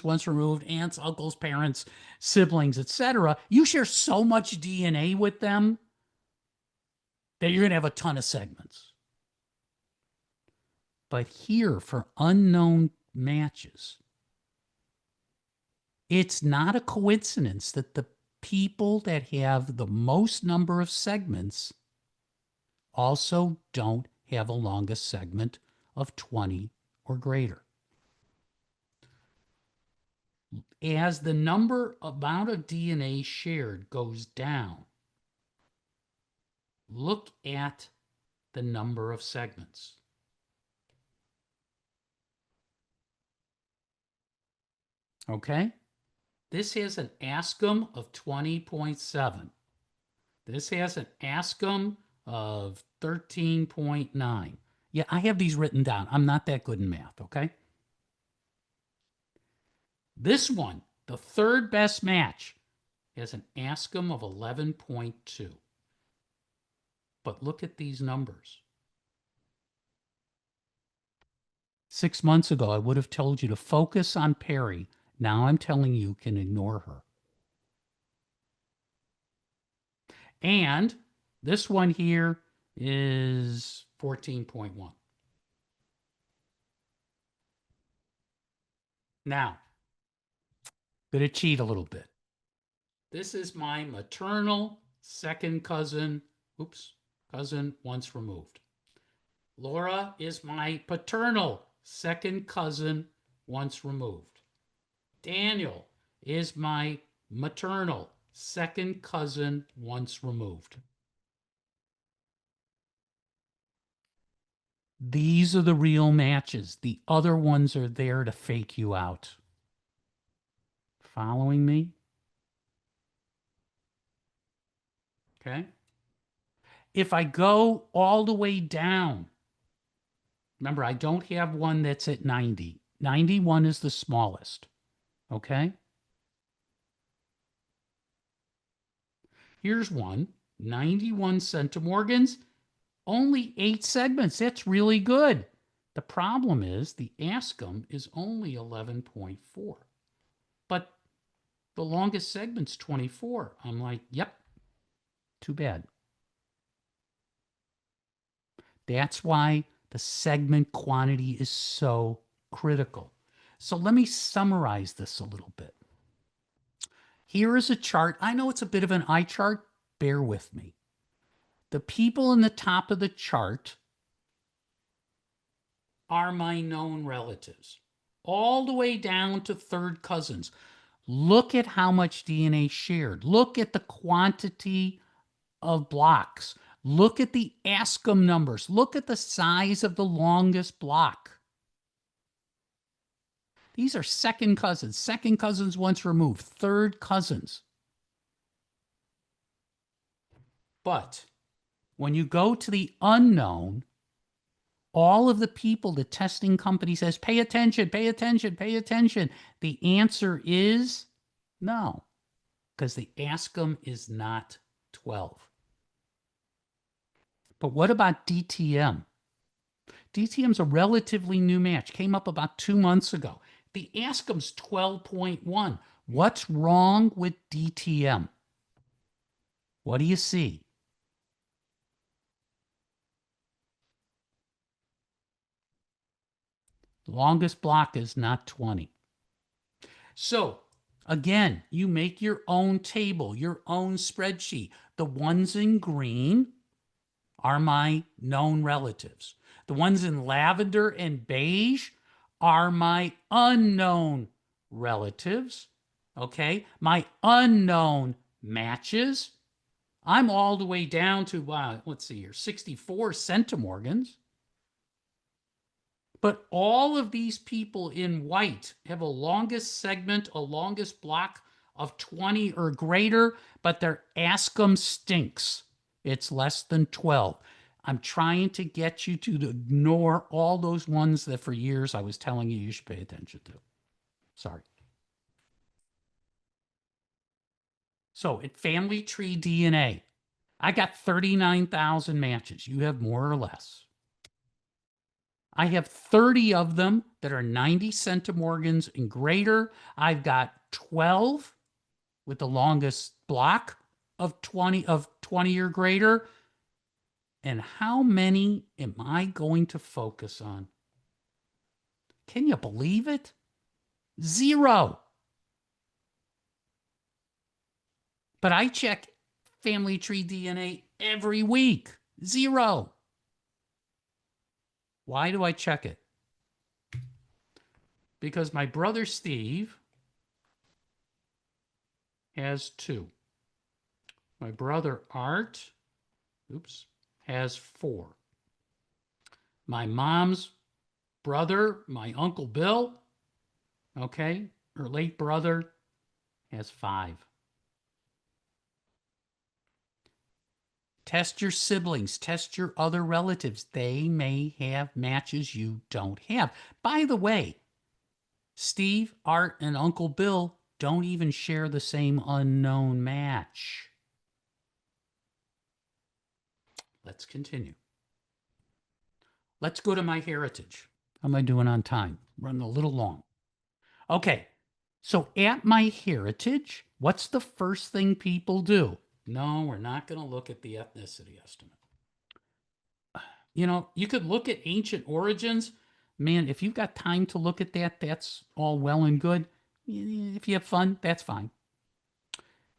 once removed, aunts, uncles, parents, siblings, etc. You share so much DNA with them that you're going to have a ton of segments. But here, for unknown matches, It's not a coincidence that the people that have the most number of segments also don't have a longest segment of 20 or greater. As the amount of DNA shared goes down, look at the number of segments. Okay? This has an ASCIM of 20.7. This has an ASCIM of 13.9. Yeah, I have these written down. I'm not that good in math, okay? This one, the third best match, has an ASCIM of 11.2. But look at these numbers. 6 months ago, I would have told you to focus on Perry. Now I'm telling you can ignore her. And this one here is 14.1. Now, I'm going to cheat a little bit. This is my maternal second cousin, cousin once removed. Laura is my paternal second cousin once removed. Daniel is my maternal second cousin once removed. These are the real matches. The other ones are there to fake you out. Following me? Okay. If I go all the way down, remember, I don't have one that's at 90. 91 is the smallest. Okay. Here's one, 91 centimorgans, only 8 segments. That's really good. The problem is the ASCIM is only 11.4. But the longest segment's 24. I'm like, yep, too bad. That's why the segment quantity is so critical. So let me summarize this a little bit. Here is a chart. I know it's a bit of an eye chart. Bear with me. The people in the top of the chart are my known relatives, all the way down to third cousins. Look at how much DNA shared. Look at the quantity of blocks. Look at the ASCIM numbers. Look at the size of the longest block. These are second cousins once removed, third cousins. But when you go to the unknown, all of the people the testing company says, pay attention, pay attention, pay attention. The answer is no, because the ASCIM is not 12. But what about DTM? DTM's a relatively new match, came up about 2 months ago. The ASCIM's 12.1. What's wrong with DTM? What do you see? The longest block is not 20. So again, you make your own table, your own spreadsheet. The ones in green are my known relatives. The ones in lavender and beige are my unknown relatives. Okay, my unknown matches. I'm all the way down to, let's see here, 64 centimorgans. But all of these people in white have a longest segment, a longest block of 20 or greater, but their ASCIM stinks. It's less than 12. I'm trying to get you to ignore all those ones that for years I was telling you should pay attention to. Sorry. So at Family Tree DNA, I got 39,000 matches. You have more or less. I have 30 of them that are 90 centimorgans and greater. I've got 12 with the longest block of 20 or greater. And how many am I going to focus on? Can you believe it? 0. But I check family tree DNA every week. 0. Why do I check it? Because my brother Steve has 2. My brother Art, has 4. My mom's brother, my Uncle Bill, her late brother, has 5. Test your siblings, test your other relatives. They may have matches you don't have. By the way, Steve, Art, and Uncle Bill don't even share the same unknown match. Let's continue. Let's go to MyHeritage. How am I doing on time? Running a little long. Okay, so at MyHeritage, what's the first thing people do? No, we're not going to look at the ethnicity estimate. You could look at ancient origins. Man, if you've got time to look at that, that's all well and good. If you have fun, that's fine.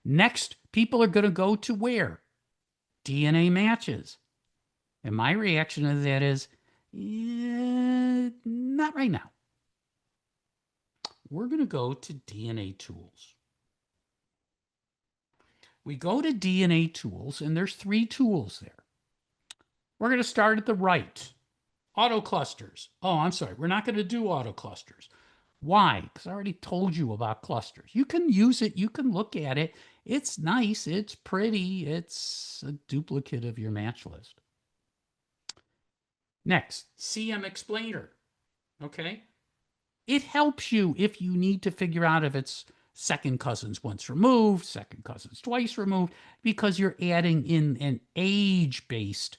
Next, people are going to go to where? DNA matches. And my reaction to that is, not right now. We're going to go to DNA tools. We go to DNA tools, and there's 3 tools there. We're going to start at the right. Auto clusters. Oh, I'm sorry. We're not going to do auto clusters. Why? Because I already told you about clusters. You can use it. You can look at it. It's nice. It's pretty. It's a duplicate of your match list. Next, CM Explainer. Okay. It helps you if you need to figure out if it's second cousins once removed, second cousins twice removed, because you're adding in an age-based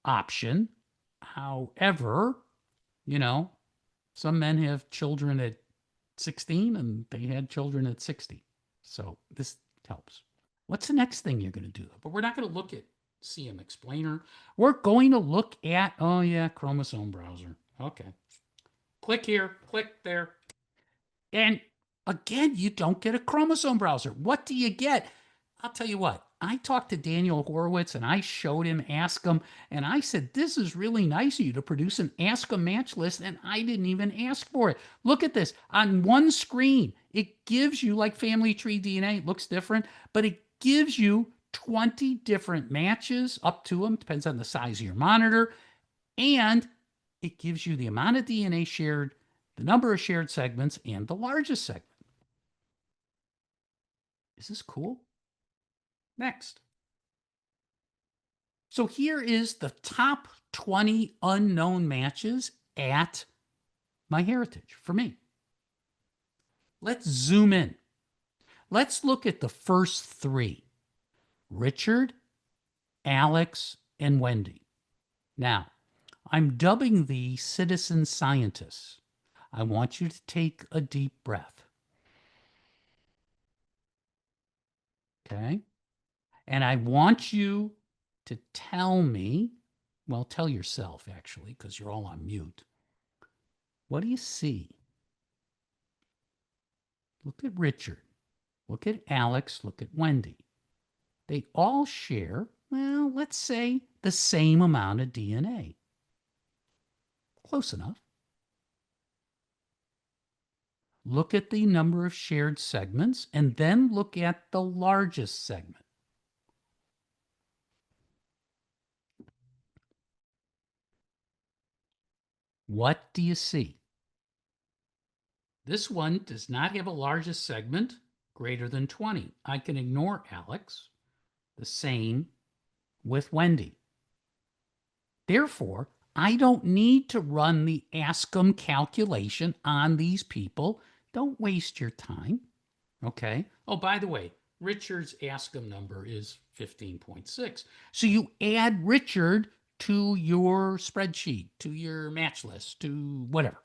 option. However, some men have children at 16 and they had children at 60. So this helps. What's the next thing you're going to do? But we're not going to look at CM Explainer. We're going to look at, chromosome browser. Okay. Click here, click there. And again, you don't get a chromosome browser. What do you get? I'll tell you what. I talked to Daniel Horowitz and I showed him Ask Him, and I said, this is really nice of you to produce an Ask Him match list, and I didn't even ask for it. Look at this. On one screen, it gives you, like family tree DNA, it looks different, but it gives you 20 different matches, up to them, depends on the size of your monitor, and it gives you the amount of DNA shared, the number of shared segments, and the largest segment. Is this cool? Next. So here is the top 20 unknown matches at MyHeritage for me. Let's zoom in. Let's look at the first 3. Richard, Alex, and Wendy. Now, I'm dubbing these citizen scientists. I want you to take a deep breath. Okay? And I want you to tell me, tell yourself actually, because you're all on mute. What do you see? Look at Richard. Look at Alex. Look at Wendy. They all share, let's say, the same amount of DNA. Close enough. Look at the number of shared segments, and then look at the largest segment. What do you see? This one does not have a largest segment greater than 20. I can ignore Alex. The same with Wendy. Therefore, I don't need to run the Ask Them calculation on these people. Don't waste your time. Okay. Oh, by the way, Richard's Ask Them number is 15.6. So you add Richard to your spreadsheet, to your match list, to whatever.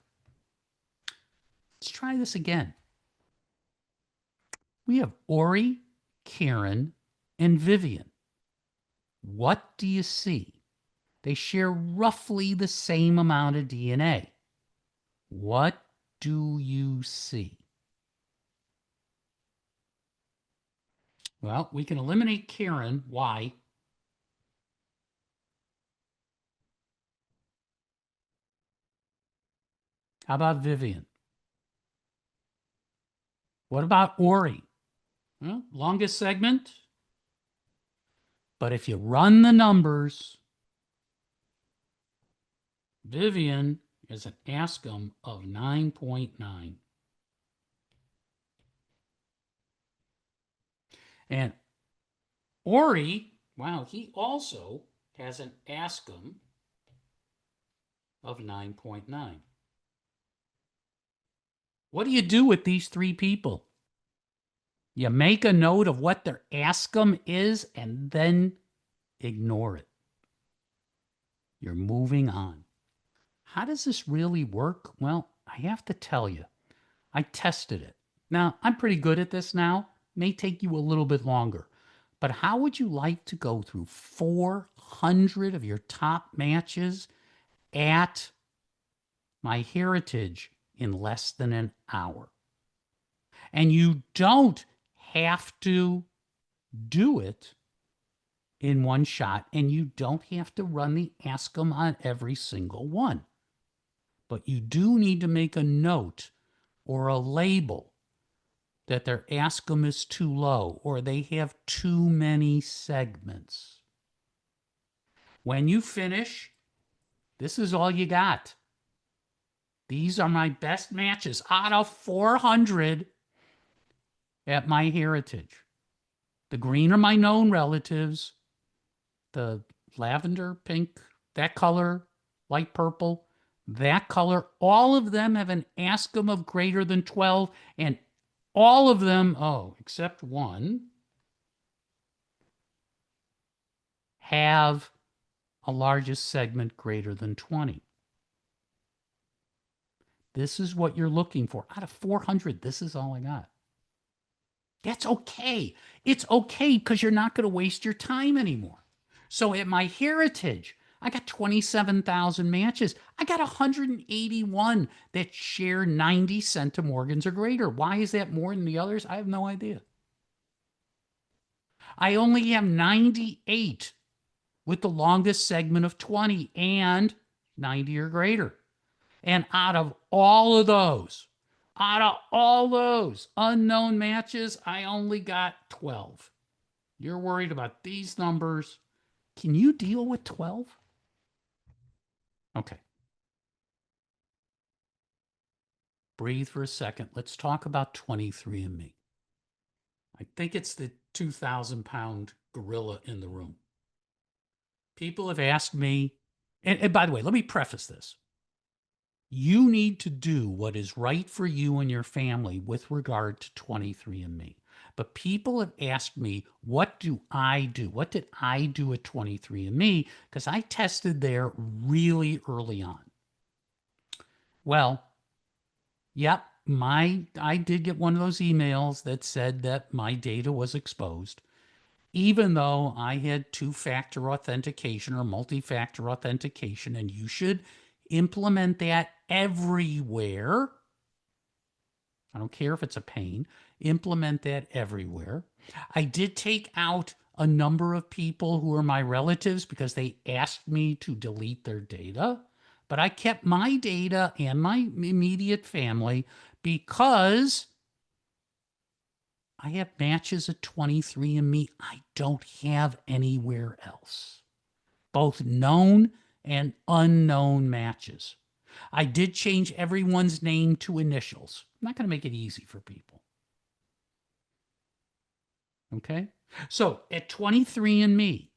Let's try this again. We have Ori, Karen, and Vivian. What do you see? They share roughly the same amount of DNA. What do you see? Well, we can eliminate Karen. Why? How about Vivian? What about Ori? Well, longest segment. But if you run the numbers, Vivian is an ASCIM of 9.9. And Ori, wow, he also has an ASCIM of 9.9. What do you do with these three people? You make a note of what their ASCIM is and then ignore it. You're moving on. How does this really work? Well, I have to tell you, I tested it. Now, I'm pretty good at this now. May take you a little bit longer. But how would you like to go through 400 of your top matches at MyHeritage in less than an hour? And you don't have to do it in one shot, and you don't have to run the ASCIM on every single one. But you do need to make a note or a label that their ASCIM is too low or they have too many segments. When you finish, this is all you got. These are my best matches out of 400 at MyHeritage. The green are my known relatives. The lavender, pink, that color, light purple, that color, all of them have an ASCIM of greater than 12, and all of them, oh, except one, have a largest segment greater than 20. This is what you're looking for. Out of 400, this is all I got. That's okay. It's okay because you're not going to waste your time anymore. So at MyHeritage, I got 27,000 matches. I got 181 that share 90 centimorgans or greater. Why is that more than the others? I have no idea. I only have 98 with the longest segment of 20 and 90 or greater. And out of all those unknown matches, I only got 12. You're worried about these numbers. Can you deal with 12? Okay. Breathe for a second. Let's talk about 23andMe. I think it's the 2,000-pound gorilla in the room. People have asked me, and by the way, let me preface this. You need to do what is right for you and your family with regard to 23andMe. But people have asked me, what do I do? What did I do at 23andMe? Because I tested there really early on. Well, yep, I did get one of those emails that said that my data was exposed, even though I had two-factor authentication or multi-factor authentication, and you should implement that everywhere. I don't care if it's a pain. Implement that everywhere. I did take out a number of people who are my relatives because they asked me to delete their data. But I kept my data and my immediate family because I have matches at 23andMe I don't have anywhere else. Both known and unknown matches. I did change everyone's name to initials. I'm not going to make it easy for people. Okay? So at 23andMe,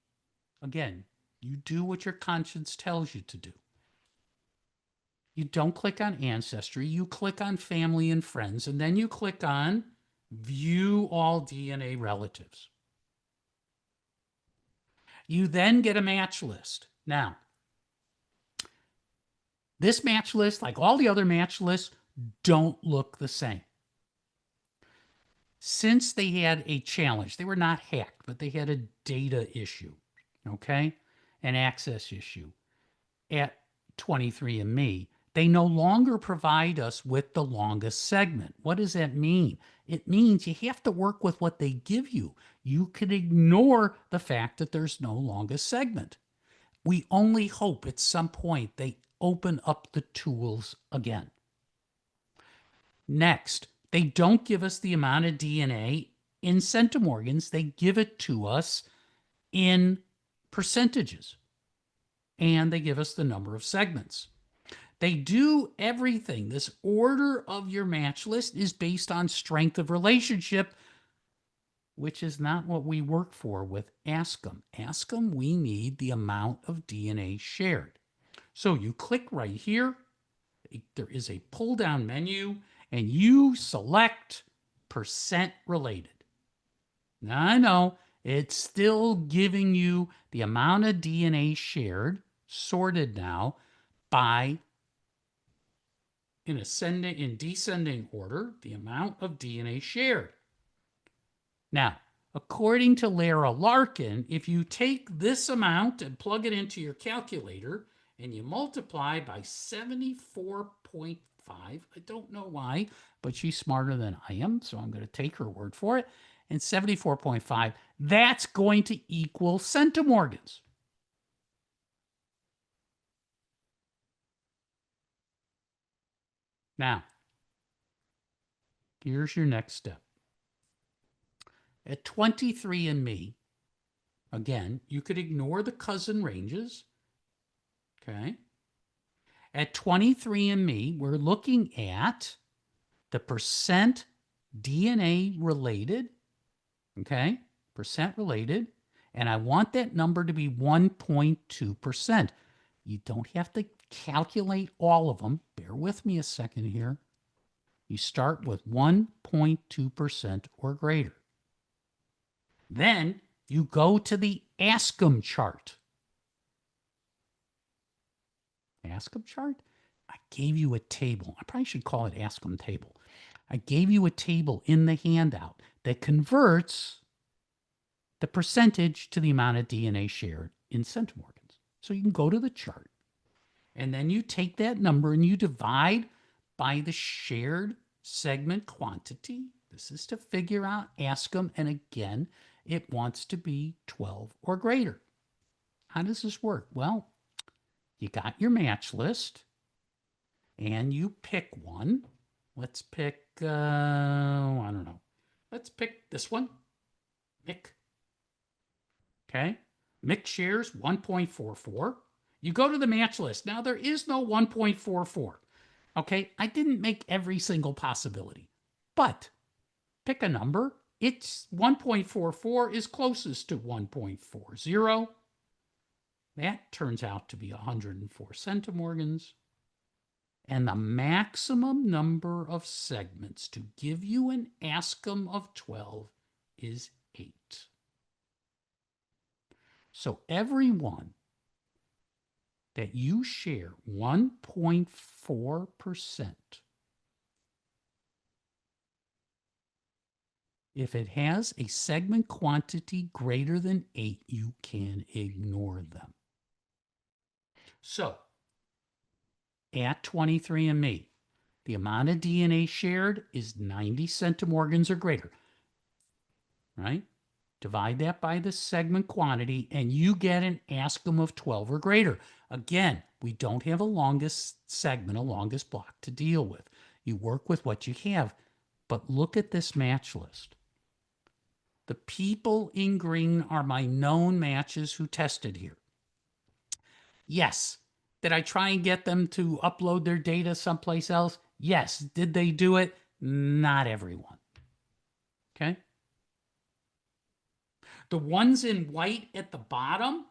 again, you do what your conscience tells you to do. You don't click on Ancestry. You click on Family and Friends, and then you click on View All DNA Relatives. You then get a match list. Now, this match list, like all the other match lists, don't look the same. Since they had a challenge, they were not hacked, but they had a data issue, okay, an access issue at 23andMe. They no longer provide us with the longest segment. What does that mean? It means you have to work with what they give you. You can ignore the fact that there's no longest segment. We only hope at some point they open up the tools again. Next, they don't give us the amount of DNA in centimorgans, they give it to us in percentages, and they give us the number of segments. They do everything. This order of your match list is based on strength of relationship, which is not what we work for with ASCM. ASCM, we need the amount of DNA shared. So you click right here. There is a pull down menu and you select percent related. Now I know it's still giving you the amount of DNA shared, sorted now by in descending order, the amount of DNA shared. Now, according to Lara Larkin, if you take this amount and plug it into your calculator and you multiply by 74.5, I don't know why, but she's smarter than I am, so I'm going to take her word for it. And 74.5, that's going to equal centimorgans. Now, here's your next step. At 23andMe, again, you could ignore the cousin ranges. Okay. At 23andMe, we're looking at the percent DNA related. Okay. Percent related. And I want that number to be 1.2%. You don't have to calculate all of them. Bear with me a second here. You start with 1.2% or greater. Then you go to the ASCM chart. ASCM chart? I gave you a table. I probably should call it ASCM table. I gave you a table in the handout that converts the percentage to the amount of DNA shared in centimorgans. So you can go to the chart, and then you take that number and you divide by the shared segment quantity. This is to figure out ASCM, and again, it wants to be 12 or greater. How does this work? Well, you got your match list, and you pick one. Let's pick, I don't know. Let's pick this one, Mick. Okay. Mick shares 1.44. You go to the match list. Now, there is no 1.44. Okay. I didn't make every single possibility, but pick a number. It's 1.44 is closest to 1.40. That turns out to be 104 centimorgans. And the maximum number of segments to give you an ASCM of 12 is 8. So everyone that you share 1.4%, if it has a segment quantity greater than 8, you can ignore them. So at 23andMe, the amount of DNA shared is 90 centimorgans or greater, right? Divide that by the segment quantity, and you get an ASCM of 12 or greater. Again, we don't have a longest segment, a longest block to deal with. You work with what you have. But look at this match list. The people in green are my known matches who tested here. Yes. Did I try and get them to upload their data someplace else? Yes. Did they do it? Not everyone. Okay. The ones in white at the bottom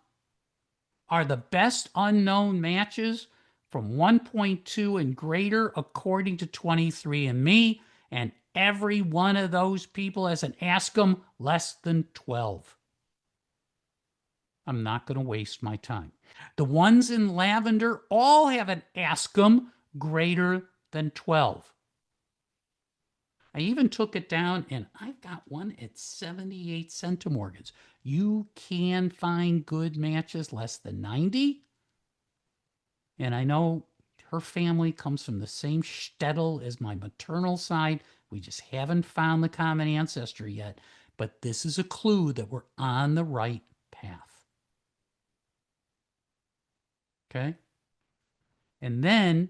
are the best unknown matches from 1.2 and greater according to 23andMe, and every one of those people has an ASCM less than 12. I'm not going to waste my time. The ones in lavender all have an ASCM greater than 12. I even took it down, and I've got one at 78 centimorgans. You can find good matches less than 90. And I know her family comes from the same shtetl as my maternal side. We just haven't found the common ancestry yet. But this is a clue that we're on the right path. Okay? And then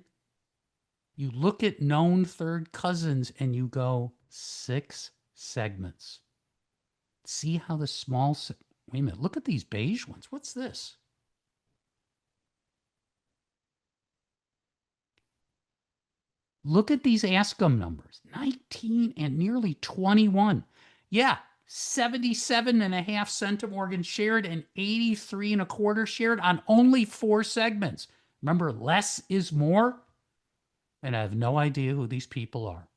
you look at known third cousins and you go 6 segments. See how the small, wait a minute, look at these beige ones. What's this? Look at these ASCII numbers, 19 and nearly 21. Yeah, 77.5 centimorgans shared and 83 and a quarter shared on only 4 segments. Remember, less is more. And I have no idea who these people are.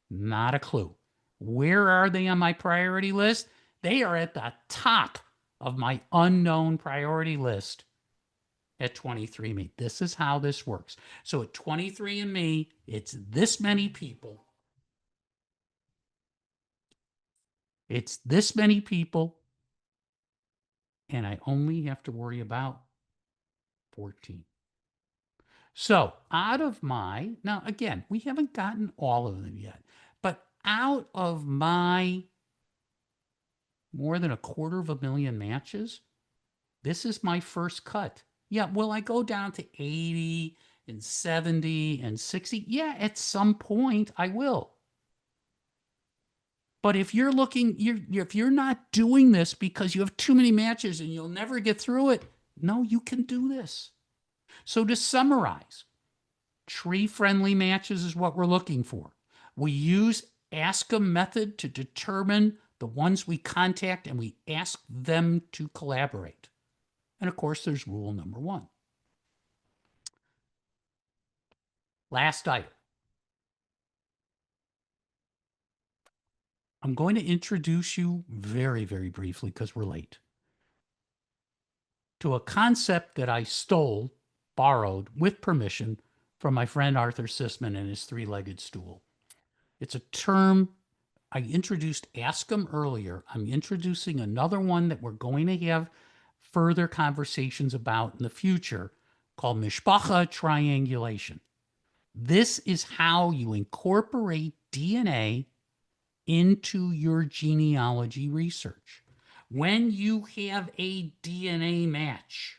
Not a clue. Where are they on my priority list? They are at the top of my unknown priority list at 23andMe. This is how this works. So at 23andMe, it's this many people. It's this many people. And I only have to worry about 14. So out of my, now again, we haven't gotten all of them yet, but out of my more than 250,000 matches, this is my first cut. Yeah, will I go down to 80 and 70 and 60? Yeah, at some point I will. But if you're looking, if you're not doing this because you have too many matches and you'll never get through it, no, you can do this. So to summarize, tree-friendly matches is what we're looking for. We use ASCII method to determine the ones we contact and we ask them to collaborate. And of course, there's rule number 1. Last item. I'm going to introduce you very, very briefly because we're late to a concept that I stole, borrowed with permission from my friend Arthur Sisman and his 3-legged stool. It's a term I introduced ASCII earlier. I'm introducing another one that we're going to have further conversations about in the future called mishpacha triangulation. This is how you incorporate DNA into your genealogy research. When you have a DNA match,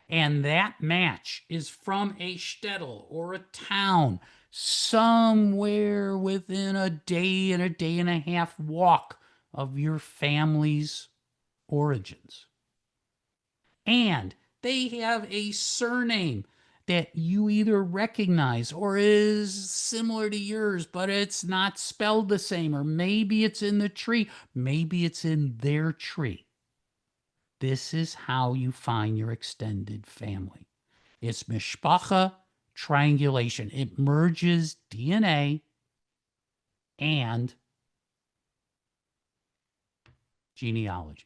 and that match is from a shtetl or a town somewhere within a day and a half walk of your family's origins, and they have a surname that you either recognize or is similar to yours, but it's not spelled the same, or maybe it's in the tree, maybe it's in their tree. This is how you find your extended family. It's mishpacha triangulation. It merges DNA and genealogy.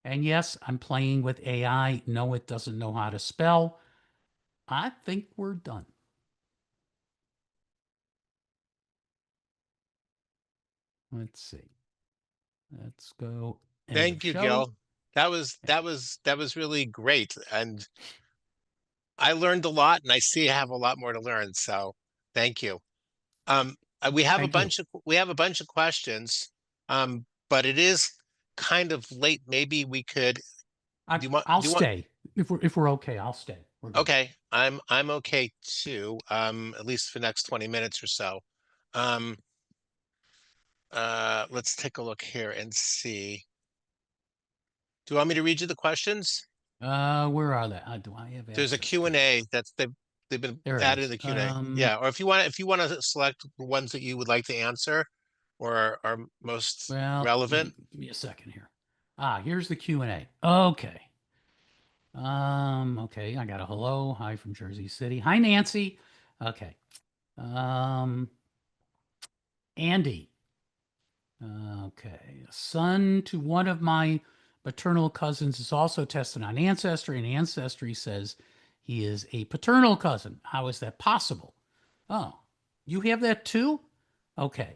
And yes, I'm playing with AI. No, it doesn't know how to spell. I think we're done. Let's see. Let's go end of Thank you, show. Gil. That was really great. And I learned a lot and I see I have a lot more to learn. So thank you. We have a Thank you. bunch of questions. But it is kind of late. Maybe we could do you want I'll do you want stay. If we're okay, I'll stay. We're good. okay. I'm okay too. At least for the next 20 minutes or so. Um let's take a look here and see. Do you want me to read you the questions? Where are they? Do I have There's a access to them? Q&A that's they've been There it added in is. the Q&A. Yeah, or if you want to select the ones that you would like to answer or are most Well, relevant. give me a second here. Here's the Q&A. Okay. Okay, I got a hello. Hi from Jersey City. Hi, Nancy. Okay. Andy. Okay. A son to one of my maternal cousins is also tested on Ancestry, and Ancestry says he is a paternal cousin. How is that possible? Oh, you have that too? Okay.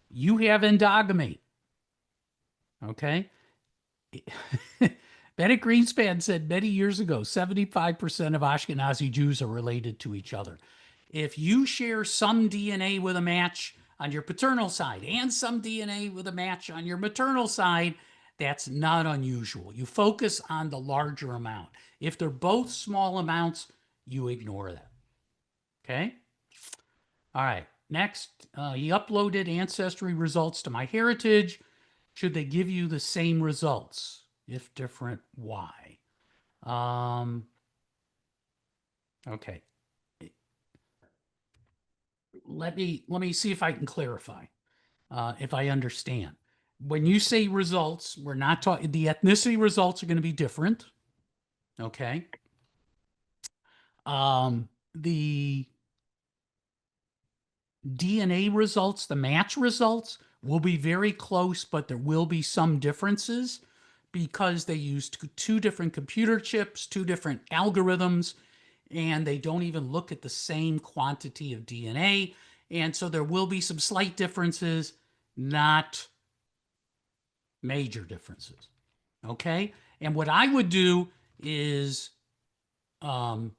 You have endogamy. Okay. Bennett Greenspan said many years ago 75% of Ashkenazi Jews are related to each other. if you share some DNA with a match on your paternal side and some DNA with a match on your maternal side, that's not unusual. You focus on the larger amount. If they're both small amounts, you ignore them. Okay? All right. Next, he uploaded ancestry results to MyHeritage. Should they give you the same results? If different, why? Okay. Let me see if I can clarify, if I understand. When you say results, we're not talking, the ethnicity results are going to be different. Okay. The DNA results, the match results, will be very close, but there will be some differences because they used two different computer chips, two different algorithms, and they don't even look at the same quantity of DNA. And so there will be some slight differences, not major differences. Okay. And what I would do is, the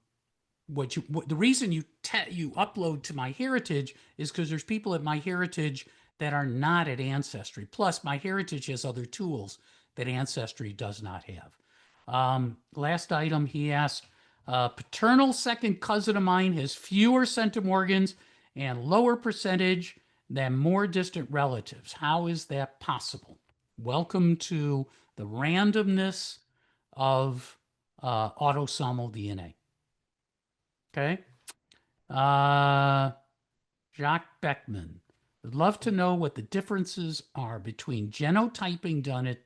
reason you upload to MyHeritage is because there's people at MyHeritage that are not at Ancestry. Plus, MyHeritage has other tools that Ancestry does not have. Last item he asked, paternal second cousin of mine has fewer centimorgans and lower percentage than more distant relatives. How is that possible? Welcome to the randomness of autosomal DNA. Okay. Jacques Beckman. I'd love to know what the differences are between genotyping done at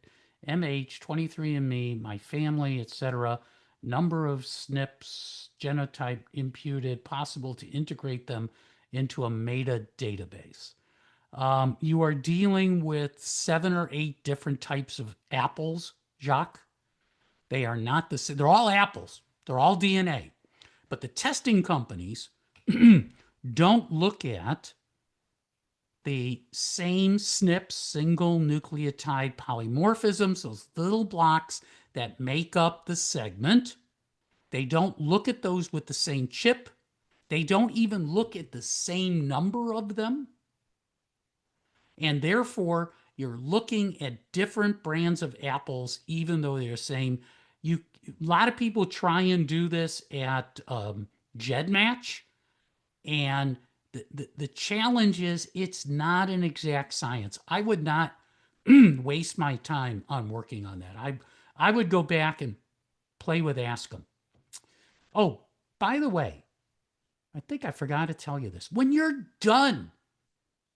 MH, 23andMe, my family, etc. Number of SNPs, genotype imputed, possible to integrate them into a meta database. You are dealing with 7 or 8 different types of apples, Jacques. They are not the same. They're all apples. They're all DNA. But the testing companies don't look at the same SNPs, single nucleotide polymorphisms, those little blocks that make up the segment. They don't look at those with the same chip. They don't even look at the same number of them. And therefore, you're looking at different brands of apples, even though they're the same. A lot of people try and do this at GEDmatch, and the challenge is it's not an exact science. I would not waste my time on working on that. I would go back and play with Ask 'em. Oh, by the way, I think I forgot to tell you this. When you're done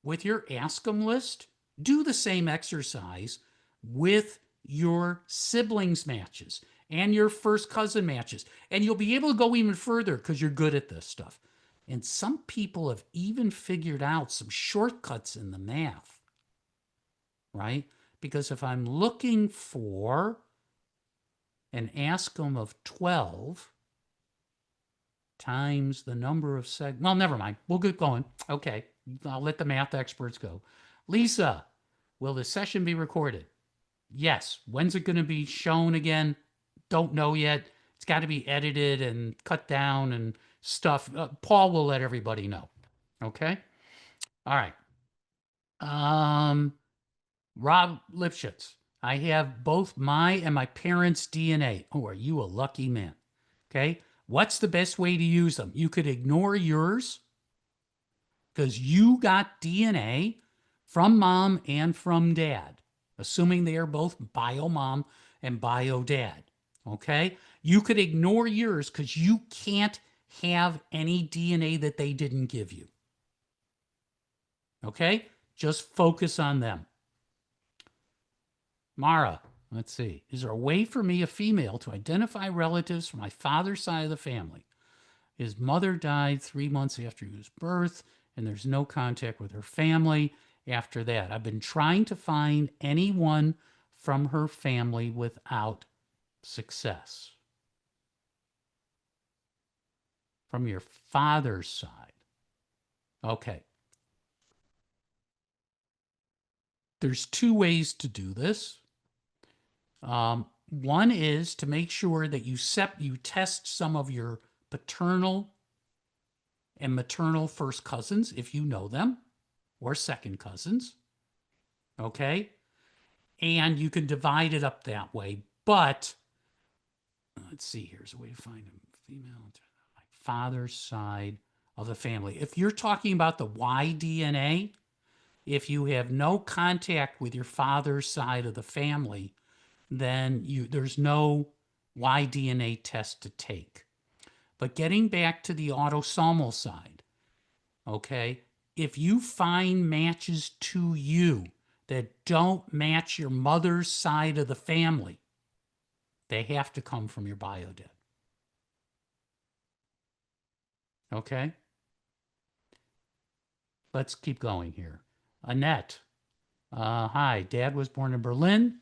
with your Ask 'em list, do the same exercise with your siblings matches and your first cousin matches. And you'll be able to go even further because you're good at this stuff. And some people have even figured out some shortcuts in the math, right? Because if I'm looking for an Ask 'em of 12 times the number of well, never mind. We'll get going. Okay. I'll let the math experts go. Lisa, will the session be recorded? Yes. When's it going to be shown again? Don't know yet. It's got to be edited and cut down and stuff. Paul will let everybody know. Okay. All right. Rob Lipschitz. I have both my and my parents' DNA. Oh, are you a lucky man? Okay. What's the best way to use them? You could ignore yours because you got DNA from mom and from dad, assuming they are both bio mom and bio dad. Okay. You could ignore yours because you can't have any DNA that they didn't give you. Okay. Just focus on them. Mara, let's see. Is there a way for me, a female, to identify relatives from my father's side of the family? His mother died 3 months after his birth, and there's no contact with her family after that. I've been trying to find anyone from her family without success. From your father's side. Okay. There's 2 ways to do this. One is to make sure that you test some of your paternal and maternal first cousins, if you know them, or second cousins. Okay. And you can divide it up that way. But let's see, here's a way to find them. Female, father's side of the family. If you're talking about the Y DNA, if you have no contact with your father's side of the family, then there's no Y DNA test to take. But getting back to the autosomal side, okay, if you find matches to you that don't match your mother's side of the family, they have to come from your bio dad. Okay? Let's keep going here. Annette. Hi, Dad was born in Berlin.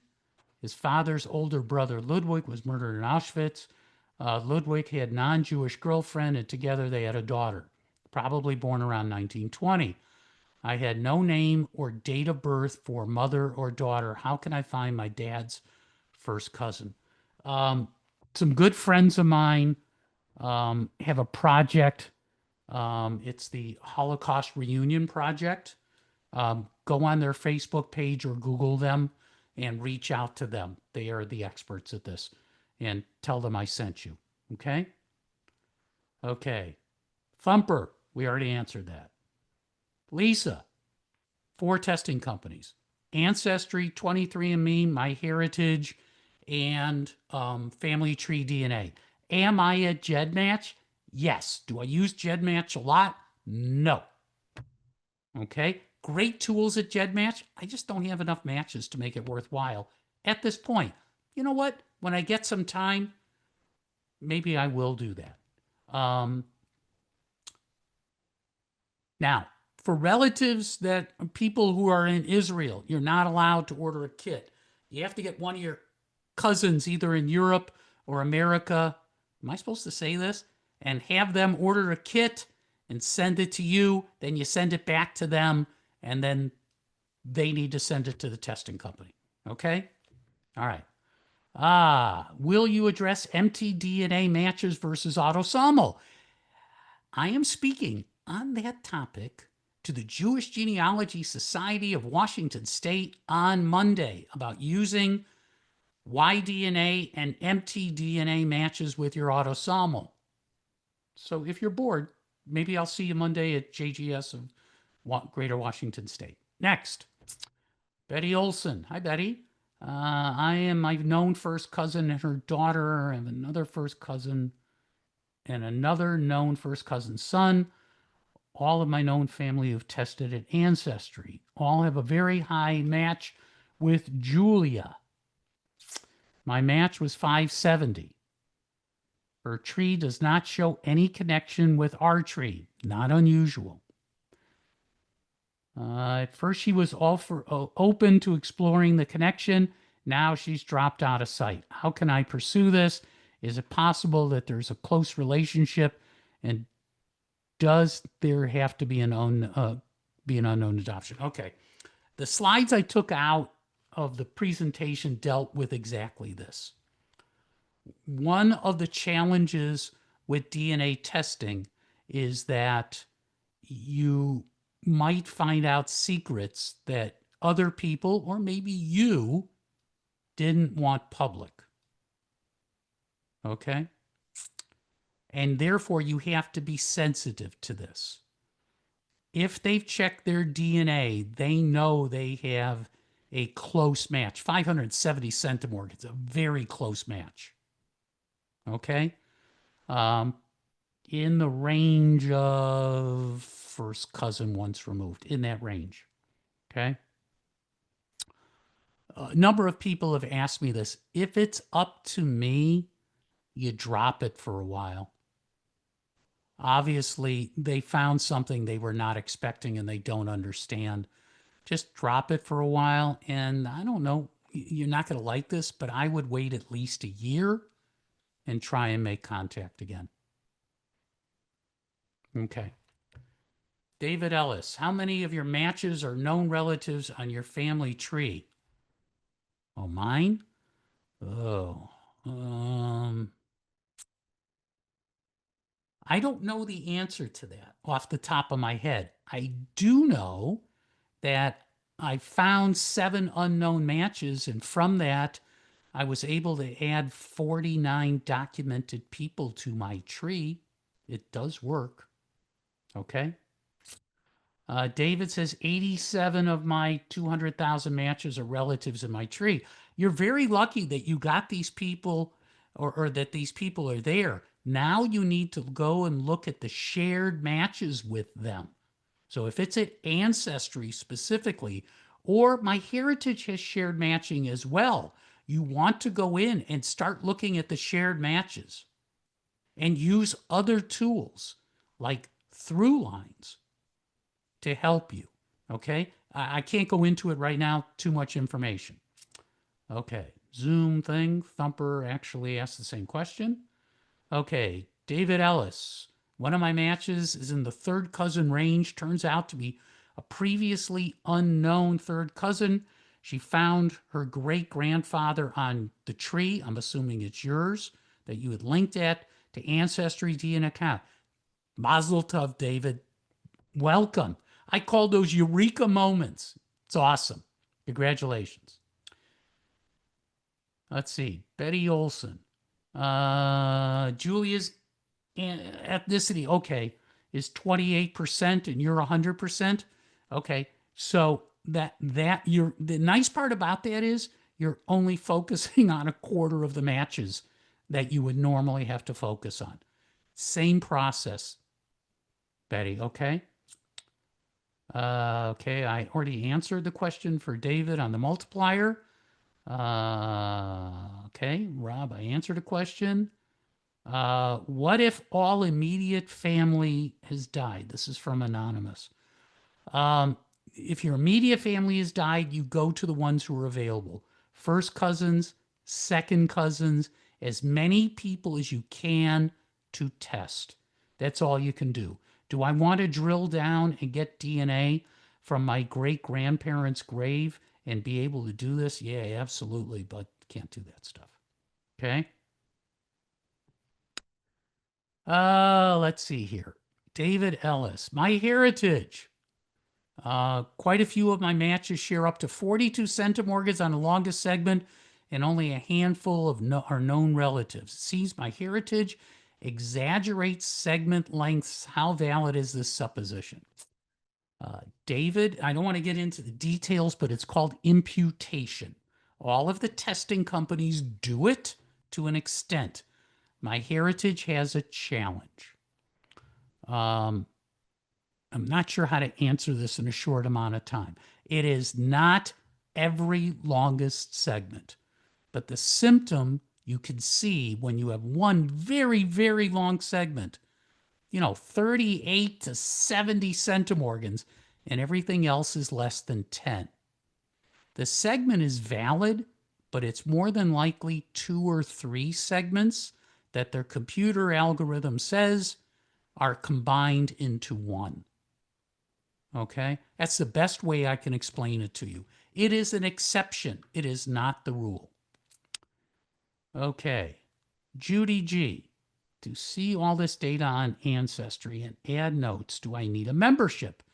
His father's older brother, Ludwig, was murdered in Auschwitz. Ludwig had non-Jewish girlfriend, and together they had a daughter, probably born around 1920. I had no name or date of birth for mother or daughter. How can I find my dad's first cousin? Some good friends of mine have a project. It's the Holocaust Reunion Project. Go on their Facebook page or Google them and reach out to them. They are the experts at this, and tell them I sent you. Okay? Okay. Thumper, we already answered that. Lisa, 4 testing companies: Ancestry, 23andMe, MyHeritage, and Family Tree DNA. Am I at GEDmatch? Yes. Do I use GEDmatch a lot? No. Okay. Great tools at GEDmatch. I just don't have enough matches to make it worthwhile at this point. You know what? When I get some time, maybe I will do that. Now, for relatives that people who are in Israel, you're not allowed to order a kit. You have to get one of your cousins either in Europe or America. Am I supposed to say this? And have them order a kit and send it to you. Then you send it back to them, and then they need to send it to the testing company. Okay? All right. Will you address mtDNA matches versus autosomal? I am speaking on that topic to the Jewish Genealogy Society of Washington State on Monday about using Y-DNA and mtDNA matches with your autosomal. So if you're bored, maybe I'll see you Monday at JGS of Greater Washington State. Next, Betty Olson. Hi, Betty. I am my known first cousin and her daughter. I have another first cousin and another known first cousin's son. All of my known family have tested at Ancestry. All have a very high match with Julia. My match was 570. Her tree does not show any connection with our tree. Not unusual. At first, she was open to exploring the connection. Now she's dropped out of sight. How can I pursue this? Is it possible that there's a close relationship? And does there have to be an unknown adoption? Okay. The slides I took out of the presentation dealt with exactly this. One of the challenges with DNA testing is that you might find out secrets that other people, or maybe you, didn't want public. Okay? And therefore, you have to be sensitive to this. If they've checked their DNA, they know they have a close match. 570 centimorg, it's a very close match. Okay? In the range of first cousin once removed, in that range. Okay? A number of people have asked me this. If it's up to me, you drop it for a while. Obviously, they found something they were not expecting and they don't understand. Just drop it for a while. And I don't know, you're not going to like this, but I would wait at least a year and try and make contact again. Okay. David Ellis, how many of your matches are known relatives on your family tree? Oh, mine? Oh, I don't know the answer to that off the top of my head. I do know that I found 7 unknown matches, and from that, I was able to add 49 documented people to my tree. It does work. Okay. David says 87 of my 200,000 matches are relatives in my tree. You're very lucky that you got these people, or that these people are there. Now you need to go and look at the shared matches with them. So if it's at Ancestry specifically, or MyHeritage has shared matching as well, you want to go in and start looking at the shared matches and use other tools like through lines to help you. Okay. I can't go into it right now, too much information. Okay. Zoom thing. Thumper actually asked the same question. Okay. David Ellis. One of my matches is in the third cousin range. Turns out to be a previously unknown third cousin. She found her great grandfather on the tree. I'm assuming it's yours that you had linked at to AncestryDNA account. Mazel tov, David. Welcome. I call those eureka moments. It's awesome. Congratulations. Let's see. Betty Olson. Julia's ethnicity, okay, is 28% and you're 100%. Okay. So the nice part about that is you're only focusing on a quarter of the matches that you would normally have to focus on. Same process, Betty. Okay. Okay, I already answered the question for David on the multiplier. Okay, Rob, I answered a question. What if all immediate family has died? This is from Anonymous. If your immediate family has died, you go to the ones who are available. First cousins, second cousins, as many people as you can to test. That's all you can do. Do I want to drill down and get DNA from my great grandparents' grave and be able to do this? Yeah, absolutely, but can't do that stuff. Okay. Let's see here. David Ellis, MyHeritage. Quite a few of my matches share up to 42 centimorgans on the longest segment and only a handful of are known relatives. It seems MyHeritage exaggerates segment lengths. How valid is this supposition? David, I don't want to get into the details, but it's called imputation. All of the testing companies do it to an extent. MyHeritage has a challenge. I'm not sure how to answer this in a short amount of time. It is not every longest segment, but the symptom you can see when you have one very, very long segment, 38 to 70 centimorgans, and everything else is less than 10. The segment is valid, but it's more than likely 2 or 3 segments that their computer algorithm says are combined into one. Okay? That's the best way I can explain it to you. It is an exception. It is not the rule. Okay. Judy G. To see all this data on Ancestry and add notes, do I need a membership?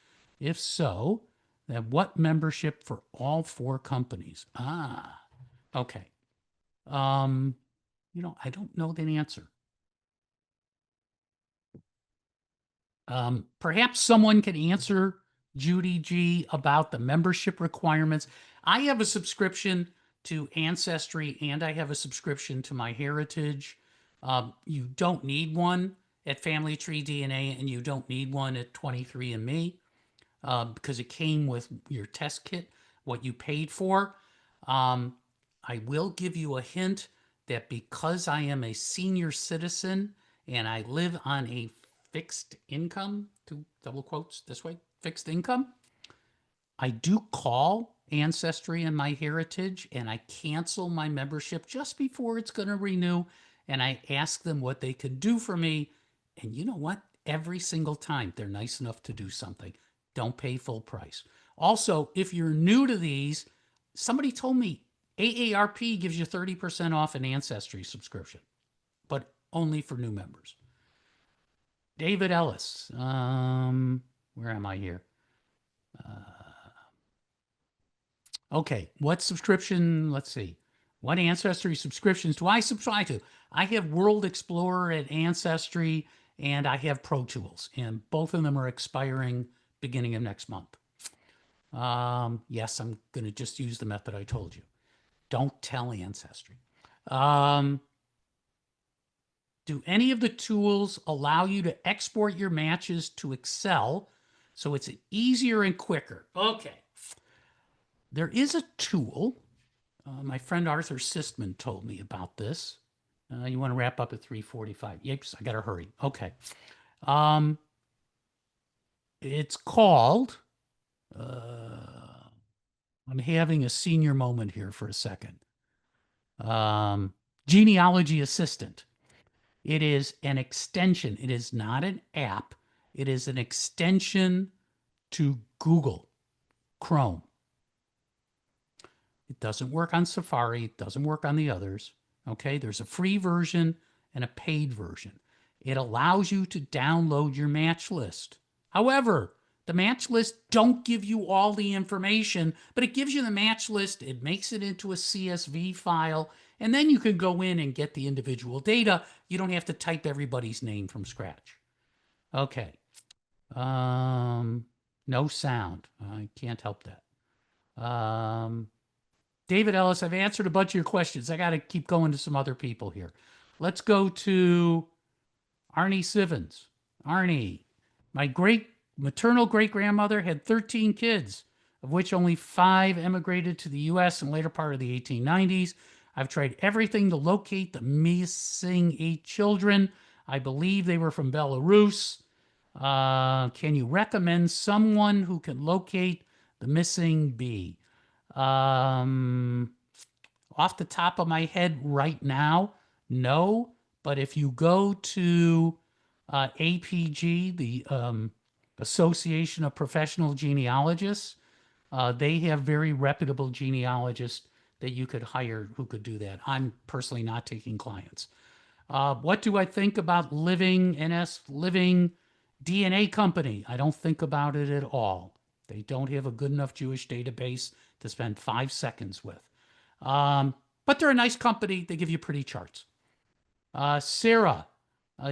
If so, then what membership for all 4 companies? Okay. I don't know the answer. Perhaps someone can answer Judy G about the membership requirements. I have a subscription to Ancestry and I have a subscription to MyHeritage. You don't need one at Family Tree DNA and you don't need one at 23andMe because it came with your test kit, what you paid for. I will give you a hint that because I am a senior citizen and I live on a fixed income, 2 double quotes this way, fixed income, I do call Ancestry and MyHeritage and I cancel my membership just before it's going to renew. And I ask them what they can do for me. And you know what? Every single time they're nice enough to do something. Don't pay full price. Also, if you're new to these, somebody told me AARP gives you 30% off an Ancestry subscription, but only for new members. David Ellis. Where am I here? Okay, what subscription? Let's see. What Ancestry subscriptions do I subscribe to? I have World Explorer at Ancestry, and I have Pro Tools, and both of them are expiring beginning of next month. Yes, I'm going to just use the method I told you. Don't tell Ancestry. Do any of the tools allow you to export your matches to Excel so it's easier and quicker? Okay. There is a tool. My friend Arthur Sistman told me about this. You want to wrap up at 3:45? Yep, I got to hurry. Okay. It's called, I'm having a senior moment here for a second. Genealogy Assistant. It is an extension. It is not an app. It is an extension to Google Chrome. It doesn't work on Safari. It doesn't work on the others. Okay, there's a free version and a paid version. It allows you to download your match list. However, the match list don't give you all the information, but it gives you the match list. It makes it into a CSV file, and then you can go in and get the individual data. You don't have to type everybody's name from scratch. Okay. No sound. I can't help that. David Ellis, I've answered a bunch of your questions. I got to keep going to some other people here. Let's go to Arnie Sivens. Arnie, my maternal great grandmother had 13 kids, of which only 5 emigrated to the U.S. in later part of the 1890s. I've tried everything to locate the missing 8 children. I believe they were from Belarus. Can you recommend someone who can locate the missing B? Off the top of my head right now, no. But if you go to APG, the Association of Professional Genealogists, they have very reputable genealogists that you could hire who could do that. I'm personally not taking clients. What do I think about Living DNA Company? I don't think about it at all. They don't have a good enough Jewish database to spend 5 seconds with. But they're a nice company. They give you pretty charts. Sarah,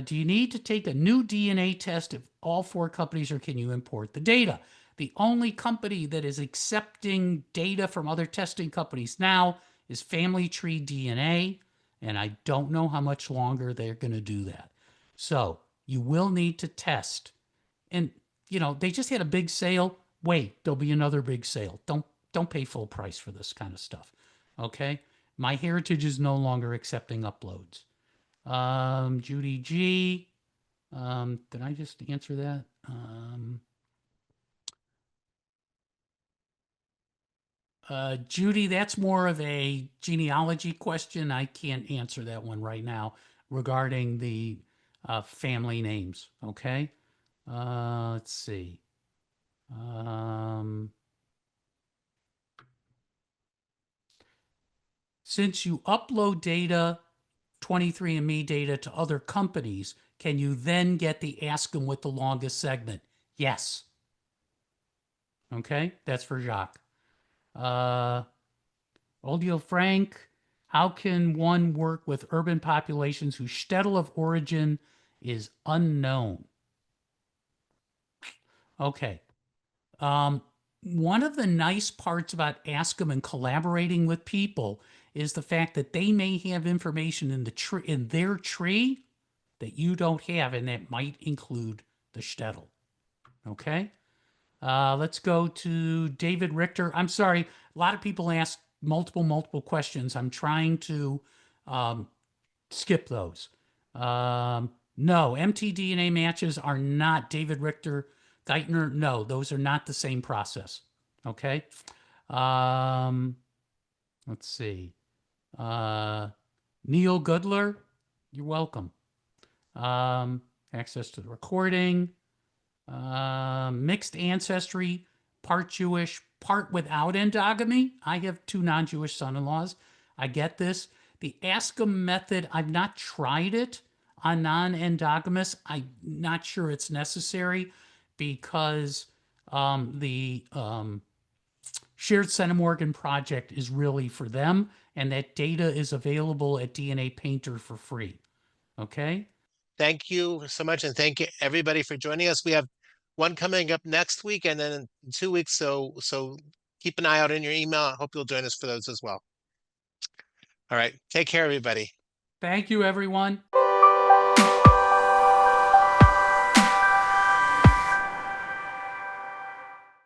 do you need to take a new DNA test if all 4 companies, or can you import the data? The only company that is accepting data from other testing companies now is Family Tree DNA, and I don't know how much longer they're going to do that. So you will need to test. And, they just had a big sale. Wait, there'll be another big sale. Don't pay full price for this kind of stuff. Okay? MyHeritage is no longer accepting uploads. Judy G. Did I just answer that? Judy, that's more of a genealogy question. I can't answer that one right now regarding the family names. Okay. Let's see. Since you upload data, 23andMe data to other companies, can you then get the ask them with the longest segment? Yes. Okay, that's for Jacques. Oldio Frank, how can one work with urban populations whose shtetl of origin is unknown? Okay. One of the nice parts about Ask 'em and collaborating with people is the fact that they may have information in their tree that you don't have, and that might include the shtetl. Okay. Let's go to David Richter. I'm sorry, a lot of people ask multiple questions. I'm trying to skip those. No, mtDNA matches are not David Richter, Geithner. No, those are not the same process. Okay. Let's see. Neil Goodler, you're welcome. Access to the recording. Mixed ancestry, part Jewish, part without endogamy. I have 2 non-Jewish son-in-laws. I get this. The Ask 'em method, I've not tried it On non-endogamous, I'm not sure it's necessary because the Shared Centimorgan project is really for them, and that data is available at DNA Painter for free. Okay? Thank you so much, and thank you everybody for joining us. We have one coming up next week, and then in 2 weeks. So keep an eye out in your email. I hope you'll join us for those as well. All right, take care, everybody. Thank you, everyone.